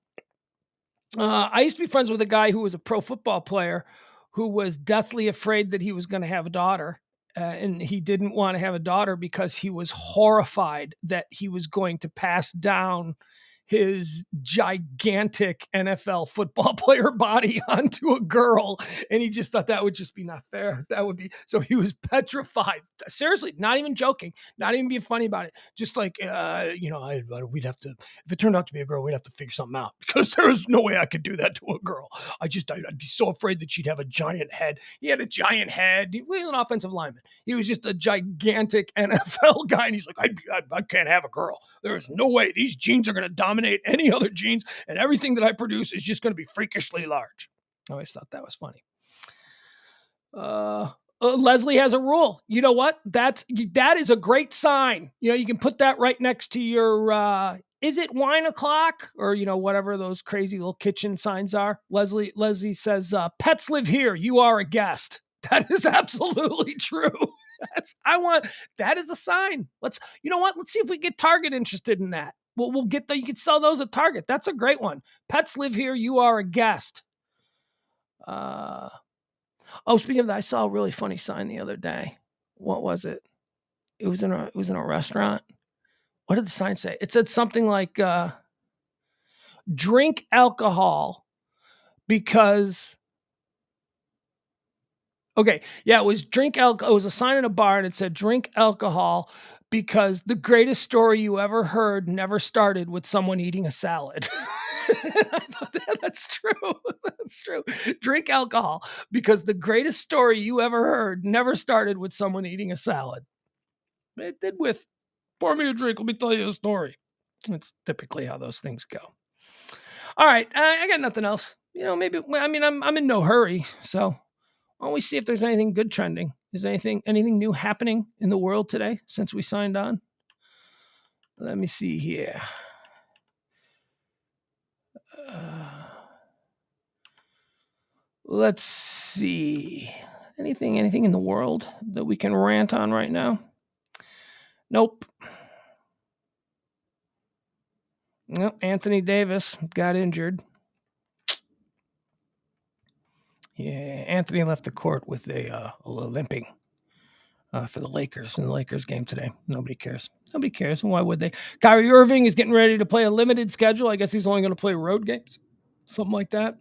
I used to be friends with a guy who was a pro football player who was deathly afraid that he was going to have a daughter. And he didn't want to have a daughter because he was horrified that he was going to pass down his gigantic NFL football player body onto a girl. And he just thought that would just be not fair. That would be, so he was petrified. Seriously, not even joking, not even being funny about it. Just like, we'd have to, if it turned out to be a girl, we'd have to figure something out because there was no way I could do that to a girl. I'd be so afraid that she'd have a giant head. He had a giant head. He was an offensive lineman. He was just a gigantic NFL guy. And he's like, I can't have a girl. There's no way these genes are going to dominate any other genes, and everything that I produce is just going to be freakishly large. I always thought that was funny. Leslie has a rule. You know what? That is a great sign. You know, you can put that right next to your is it wine o'clock? Or, whatever those crazy little kitchen signs are. Leslie says, pets live here. You are a guest. That is absolutely true. That is a sign. You know what? Let's see if we get Target interested in that. We'll get you can sell those at Target. That's a great one. Pets live here. You are a guest. Speaking of that, I saw a really funny sign the other day. What was it? It was in a restaurant. What did the sign say? It said something like, drink alcohol because... Okay, yeah, it was drink alcohol. It was a sign in a bar, and it said, drink alcohol because the greatest story you ever heard never started with someone eating a salad. I thought that's true. That's true. Drink alcohol because the greatest story you ever heard never started with someone eating a salad. It did with, pour me a drink, let me tell you a story. That's typically how those things go. All right, I got nothing else. Maybe, I'm in no hurry, so why don't we see if there's anything good trending? Is anything new happening in the world today since we signed on? Let me see here. Let's see. Anything in the world that we can rant on right now? Nope. No, Anthony Davis got injured. Yeah, Anthony left the court with a limping for the Lakers in the Lakers game today. Nobody cares. Why would they? Kyrie Irving is getting ready to play a limited schedule. I guess he's only going to play road games, something like that.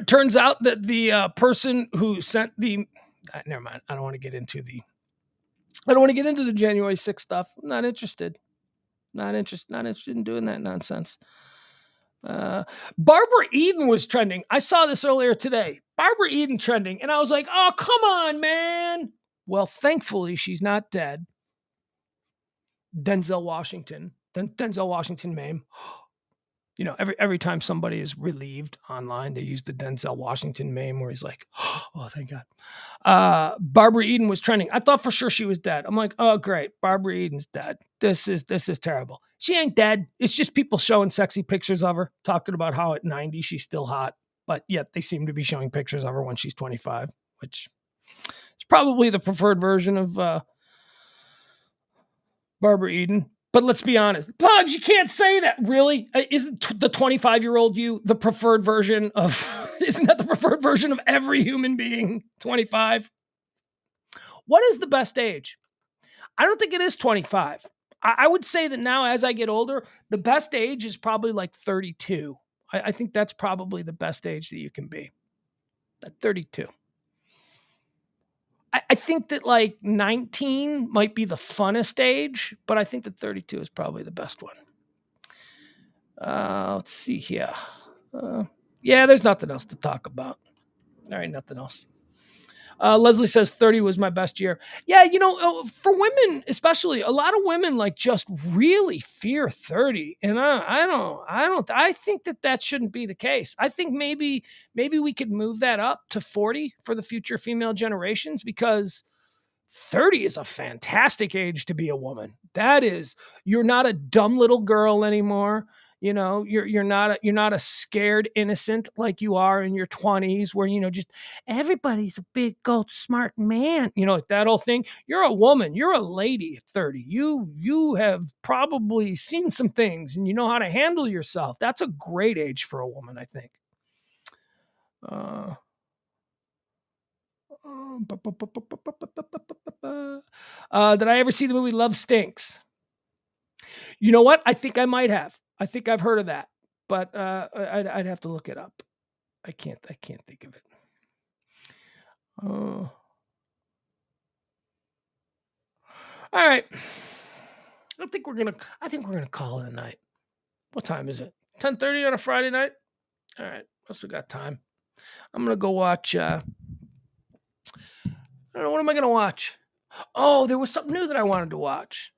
Turns out that the person who sent the never mind. I don't want to get into the January 6th stuff. I'm not interested. Not interested in doing that nonsense. Barbara Eden was trending. I saw this earlier today. Barbara Eden trending, and I was like, "Oh, come on, man!" Well, thankfully, she's not dead. Denzel Washington meme. Every time somebody is relieved online, they use the Denzel Washington meme where he's like, "Oh, thank God." Barbara Eden was trending. I thought for sure she was dead. I'm like, "Oh, great, Barbara Eden's dead. This is terrible." She ain't dead. It's just people showing sexy pictures of her, talking about how at 90 she's still hot, but yet they seem to be showing pictures of her when she's 25, which is probably the preferred version of Barbara Eden. But let's be honest. Pugs, you can't say that. Really? Isn't the 25-year-old you the preferred version of... Isn't that the preferred version of every human being? 25? What is the best age? I don't think it is 25. I would say that now as I get older, the best age is probably like 32. I think that's probably the best age that you can be. At 32. I think that like 19 might be the funnest age, but I think that 32 is probably the best one. Let's see here. Yeah, there's nothing else to talk about. There ain't nothing else. Leslie says 30 was my best year. Yeah, for women, especially, a lot of women like just really fear 30. And I think that shouldn't be the case. I think maybe we could move that up to 40 for the future female generations, because 30 is a fantastic age to be a woman. That is, you're not a dumb little girl anymore. You're not a scared innocent like you are in your 20s, where just everybody's a big old smart man. Like that whole thing. You're a woman. You're a lady at 30. You have probably seen some things, and you know how to handle yourself. That's a great age for a woman, I think. Did I ever see the movie Love Stinks? You know what? I think I might have. I think I've heard of that, but I'd have to look it up. I can't think of it. All right. I think we're gonna call it a night. What time is it? 10:30 on a Friday night. All right. I still got time. I'm gonna go watch. I don't know, what am I gonna watch? Oh, there was something new that I wanted to watch.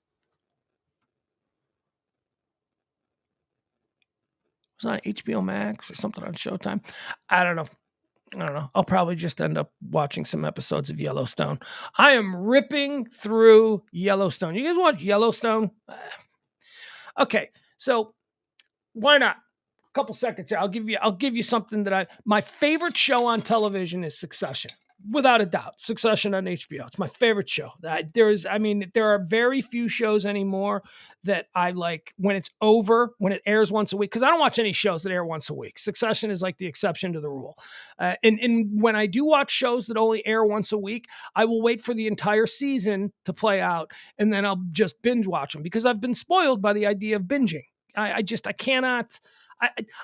It's on HBO Max or something on Showtime. I don't know. I'll probably just end up watching some episodes of Yellowstone. I am ripping through Yellowstone. You guys watch Yellowstone? Okay, so why not? A couple seconds here. I'll give you something that my favorite show on television is Succession. Without a doubt, Succession on HBO. It's my favorite show. There are very few shows anymore that I like when it's over, when it airs once a week, because I don't watch any shows that air once a week. Succession is like the exception to the rule. And when I do watch shows that only air once a week, I will wait for the entire season to play out, and then I'll just binge watch them because I've been spoiled by the idea of binging. I cannot.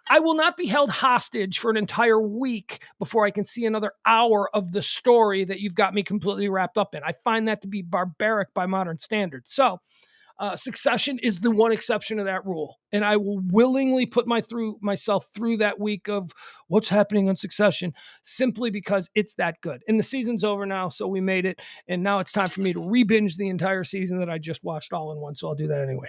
I will not be held hostage for an entire week before I can see another hour of the story that you've got me completely wrapped up in. I find that to be barbaric by modern standards. So, Succession is the one exception to that rule, and I will willingly put myself through that week of what's happening on Succession simply because it's that good. And the season's over now, so we made it, and now it's time for me to re-binge the entire season that I just watched all in one. So I'll do that anyway.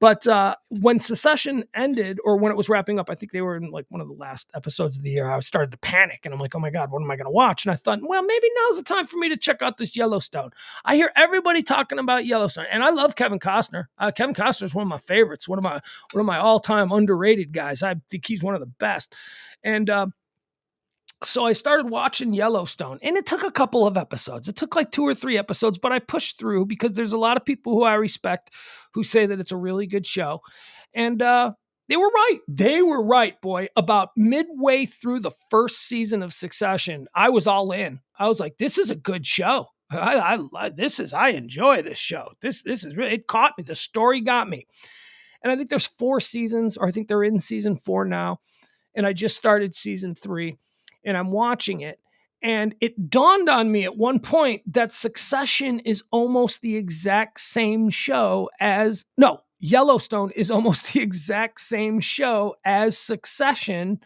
But when Succession ended, or when it was wrapping up, I think they were in like one of the last episodes of the year. I started to panic, and I'm like, "Oh my god, what am I going to watch?" And I thought, well, maybe now's the time for me to check out this Yellowstone. I hear everybody talking about Yellowstone, and I love Kevin Costner. Kevin Costner is one of my favorites, one of my all-time underrated guys. I think he's one of the best. And so I started watching Yellowstone, and it took a couple of episodes. It took like 2 or 3 episodes, but I pushed through because there's a lot of people who I respect who say that it's a really good show. And they were right. They were right, boy. About midway through the first season of Succession, I was all in. I was like, this is a good show. I enjoy this show. This is really, it caught me. The story got me. And I think there's 4 seasons, or I think they're in season 4 now. And I just started season 3, and I'm watching it. And it dawned on me at one point that Succession is almost the exact same show Yellowstone is almost the exact same show as Succession.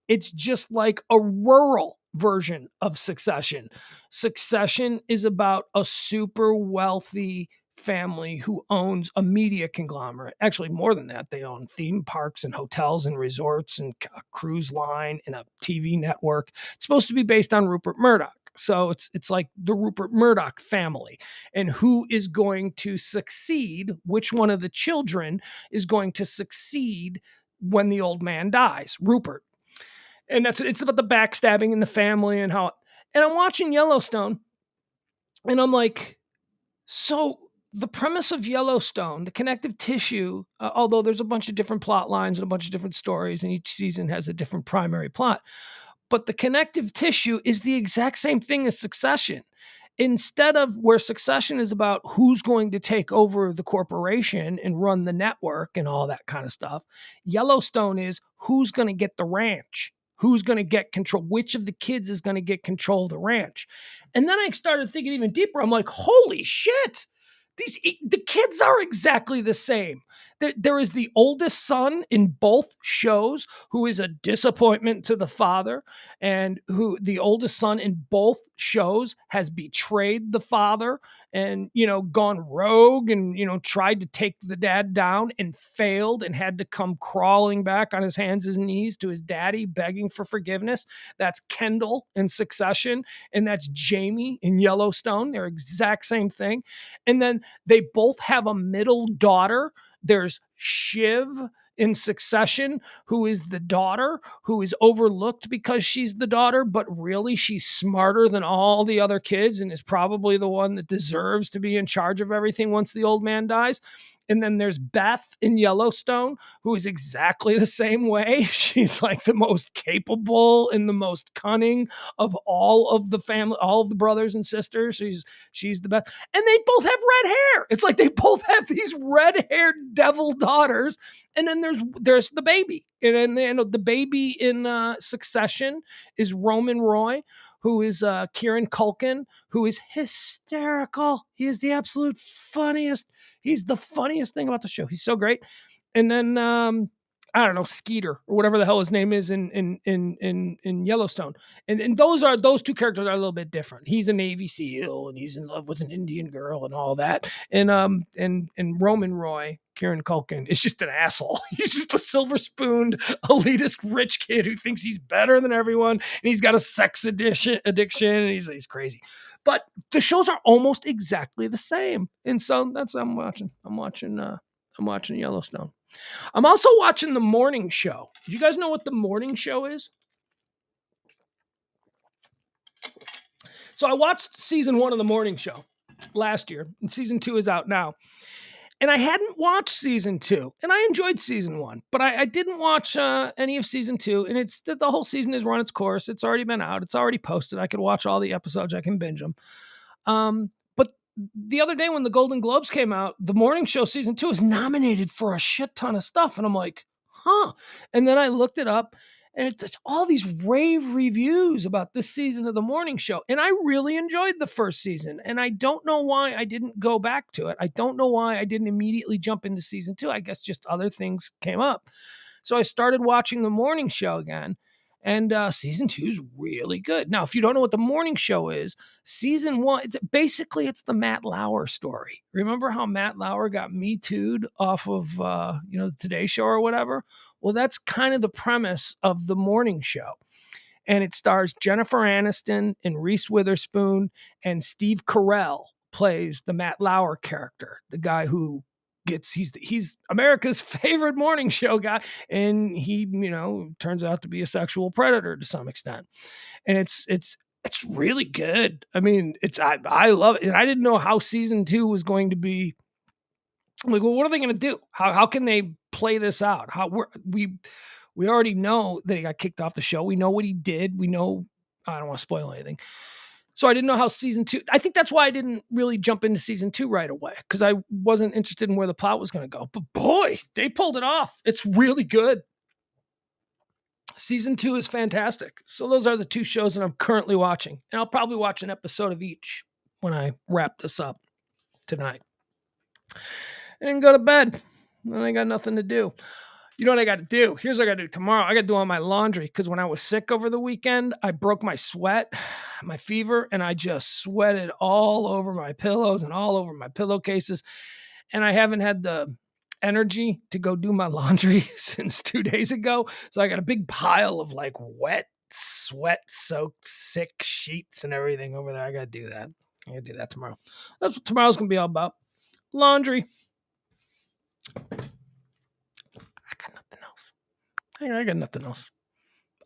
It's just like a rural version of Succession. Succession is about a super wealthy family who owns a media conglomerate. Actually, more than that, they own theme parks and hotels and resorts and a cruise line and a TV network. It's supposed to be based on Rupert Murdoch. So it's like the Rupert Murdoch family, and who is going to succeed, which one of the children is going to succeed when the old man dies, Rupert. And it's about the backstabbing in the family and I'm watching Yellowstone, and I'm like, so the premise of Yellowstone, the connective tissue, although there's a bunch of different plot lines and a bunch of different stories, and each season has a different primary plot, but the connective tissue is the exact same thing as Succession. Instead of where Succession is about who's going to take over the corporation and run the network and all that kind of stuff, Yellowstone is who's going to get the ranch, who's going to get control, which of the kids is going to get control of the ranch. And then I started thinking even deeper. I'm like, holy shit. The kids are exactly the same. There is the oldest son in both shows who is a disappointment to the father, and who the oldest son in both shows has betrayed the father and, gone rogue and, tried to take the dad down and failed and had to come crawling back on his hands and knees to his daddy begging for forgiveness. That's Kendall in Succession, and that's Jamie in Yellowstone. They're exact same thing. And then they both have a middle daughter. There's Shiv in Succession, who is the daughter, who is overlooked because she's the daughter, but really she's smarter than all the other kids and is probably the one that deserves to be in charge of everything once the old man dies. And then there's Beth in Yellowstone, who is exactly the same way. She's like the most capable and the most cunning of all of the family, all of the brothers and sisters. She's the best. And they both have red hair. It's like they both have these red-haired devil daughters. And then there's the baby. And then the baby in Succession is Roman Roy, who is Kieran Culkin, who is hysterical. He is the absolute funniest. He's the funniest thing about the show. He's so great. And then I don't know, Skeeter or whatever the hell his name is in Yellowstone. And those two characters are a little bit different. He's a Navy SEAL and he's in love with an Indian girl and all that. And Roman Roy, Kieran Culkin, is just an asshole. He's just a silver-spooned, elitist rich kid who thinks he's better than everyone, and he's got a sex addiction, and he's crazy. But the shows are almost exactly the same, and so that's what I'm watching. I'm watching I'm watching Yellowstone. I'm also watching The Morning Show. Do you guys know what The Morning Show is? So I watched season 1 of The Morning Show last year, and season 2 is out now. And I hadn't watched season 2, and I enjoyed season 1, but I didn't watch any of season 2. And it's the whole season has run its course. It's already been out. It's already posted. I could watch all the episodes. I can binge them. But the other day when the Golden Globes came out, The Morning Show season 2 is nominated for a shit ton of stuff, and I'm like, huh. And then I looked it up, and it's all these rave reviews about this season of The Morning Show. And I really enjoyed the first season. And I don't know why I didn't go back to it. I don't know why I didn't immediately jump into season 2. I guess just other things came up. So I started watching The Morning Show again. And season 2 is really good. Now, if you don't know what The Morning Show is, season 1, it's the Matt Lauer story. Remember how Matt Lauer got Me Too'd off of the Today Show or whatever? Well, that's kind of the premise of The Morning Show. And it stars Jennifer Aniston and Reese Witherspoon, and Steve Carell plays the Matt Lauer character, the guy who he's America's favorite morning show guy, and he turns out to be a sexual predator to some extent. And it's really good. I mean, I love it. And I didn't know how season 2 was going to be. I'm like, well, what are they going to do? How can they play this out? We already know that he got kicked off the show. We know what he did. We know, I don't want to spoil anything. So I didn't know how season 2, I think that's why I didn't really jump into season 2 right away, because I wasn't interested in where the plot was going to go. But boy, they pulled it off. It's really good. Season 2 is fantastic. So those are the 2 shows that I'm currently watching. And I'll probably watch an episode of each when I wrap this up tonight. And then go to bed. Then I got nothing to do. You know what I got to do? Here's what I got to do tomorrow. I got to do all my laundry, because when I was sick over the weekend, I broke my fever, and I just sweated all over my pillows and all over my pillowcases. And I haven't had the energy to go do my laundry since 2 days ago. So I got a big pile of like wet, sweat-soaked, sick sheets and everything over there. I got to do that. I got to do that tomorrow. That's what tomorrow's going to be all about. Laundry. I got nothing else.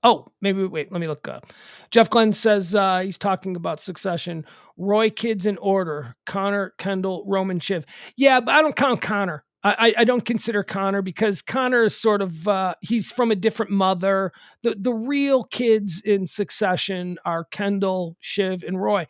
Oh, maybe wait. Let me look up. Jeff Glenn says he's talking about Succession. Roy, kids in order: Connor, Kendall, Roman, Shiv. Yeah, but I don't count Connor. I don't consider Connor, because Connor is sort of he's from a different mother. The real kids in Succession are Kendall, Shiv, and Roy.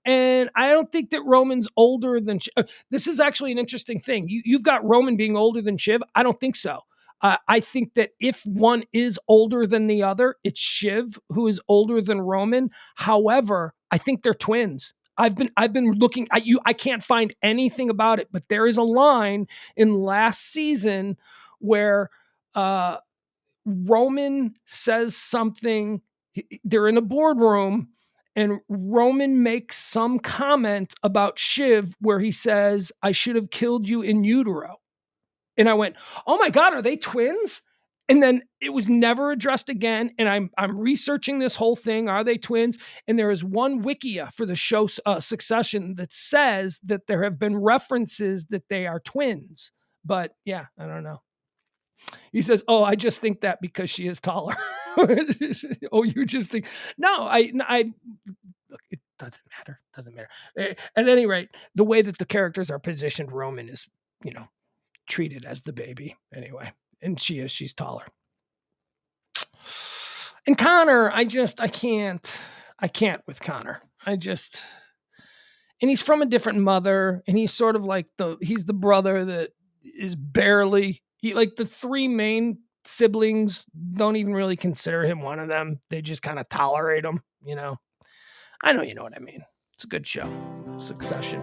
And I don't think that Roman's older than Shiv. This is actually an interesting thing. You've got Roman being older than Shiv. I don't think so. I think that if one is older than the other, it's Shiv who is older than Roman. However, I think they're twins. I've been looking at you. I can't find anything about it, but there is a line in last season where Roman says something. They're in a boardroom, and Roman makes some comment about Shiv where he says, "I should have killed you in utero." And I went, oh my God, are they twins? And then it was never addressed again. And I'm researching this whole thing. Are they twins? And there is one Wikia for the show Succession that says that there have been references that they are twins. But yeah, I don't know. He says, oh, I just think that because she is taller. Oh, you just think, no, I look, it doesn't matter. Doesn't matter. At any rate, the way that the characters are positioned, Roman is, treated as the baby anyway, and she's taller. And Connor, I can't with Connor. And he's from a different mother, and he's sort of like he's the brother that is barely, like the 3 main siblings don't even really consider him one of them. They just kind of tolerate him, I know you know what I mean. It's a good show. Succession.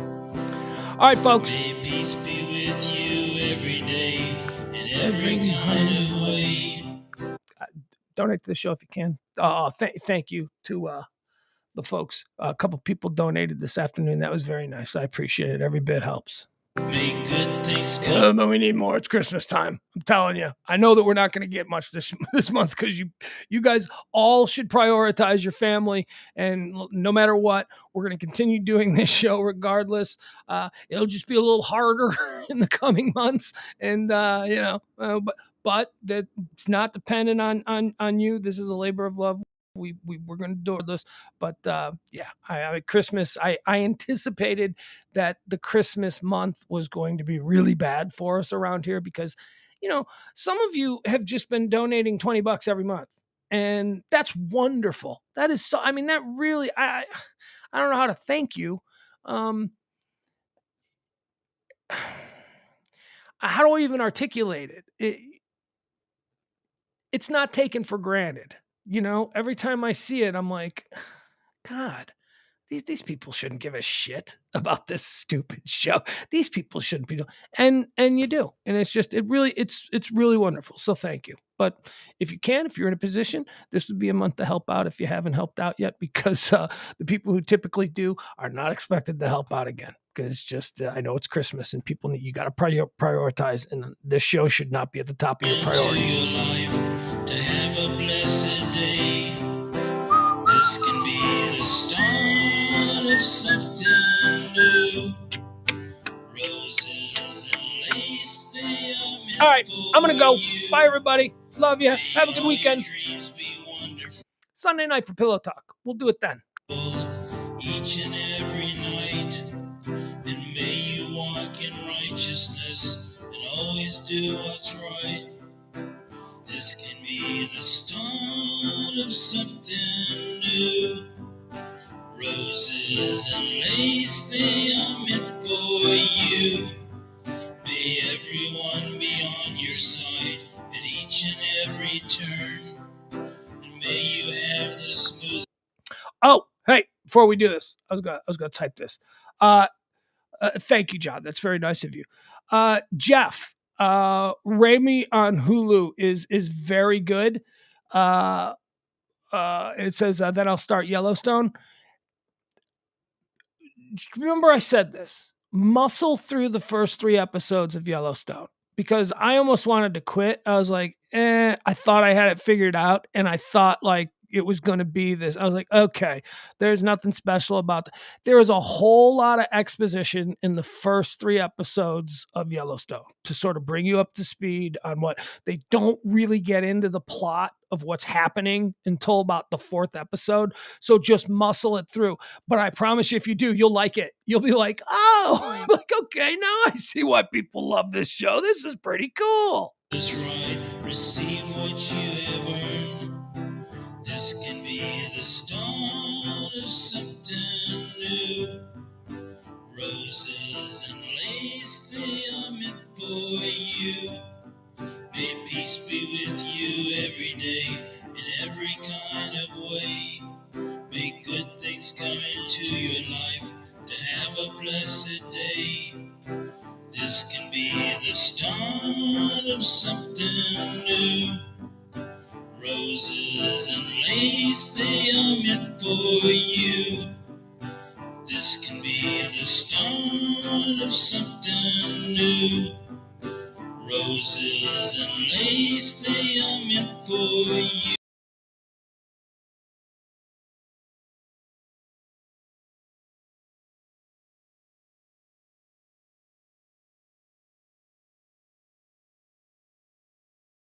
All right, folks. May peace be with you every day in every kind of way. Donate to the show if you can. Thank you to the folks. A couple people donated this afternoon. That was very nice. I appreciate it. Every bit helps. Make good things come. But we need more. It's Christmas time. I'm telling you. I know that we're not going to get much this month because you guys all should prioritize your family. And no matter what, we're going to continue doing this show regardless. It'll just be a little harder in the coming months, and but that it's not dependent on you. This is a labor of love. We're going to do this, but I Christmas. I anticipated that the Christmas month was going to be really bad for us around here because, some of you have just been donating $20 every month, and that's wonderful. That is so. I mean, that really. I don't know how to thank you. How do I even articulate it? It's not taken for granted. Every time I see it, I'm like, God, these people shouldn't give a shit about this stupid show. These people shouldn't be doing, and you do. And it's really wonderful. So thank you. But if you're in a position, this would be a month to help out if you haven't helped out yet, because the people who typically do are not expected to help out again. Because it's just, I know it's Christmas and you got to prioritize, and this show should not be at the top of your priorities. Into your life to have a blessed day. This can be the start of something new. Roses and lace, they are meant All right, I'm going to go. for Bye, everybody. Love you. Have a good May weekend. your dreams be wonderful Sunday night for Pillow Talk. We'll do it then. each and every night. And may you walk in righteousness and always do what's right. This can be the start of something new. Roses and lace, they are meant for you. May everyone be on your side at each and every turn. And may you have the smooth. Oh, hey, before we do this, I was gonna type this. Thank you, John. That's very nice of you. Jeff, Raimi on Hulu is very good. It says then I'll start Yellowstone. Remember I said this. Muscle through the first 3 episodes of Yellowstone, because I almost wanted to quit. I was like, I thought I had it figured out, and I thought like it was going to be this. I was like, okay, there's nothing special about that. There is a whole lot of exposition in the first 3 episodes of Yellowstone to sort of bring you up to speed on what they don't really get into the plot of what's happening until about the 4th episode. So just muscle it through. But I promise you, if you do, you'll like it. You'll be like, oh, like, okay, now I see why people love this show. This is pretty cool. Is right, receive what you have earned. This can be the start of something new. Roses and lace, they are meant for you. May peace be with you every day, in every kind of way. May good things come into your life to have a blessed day. This can be the start of something new. Roses and lace, they are meant for you. This can be the start of something new. Roses and lace, they are meant for you.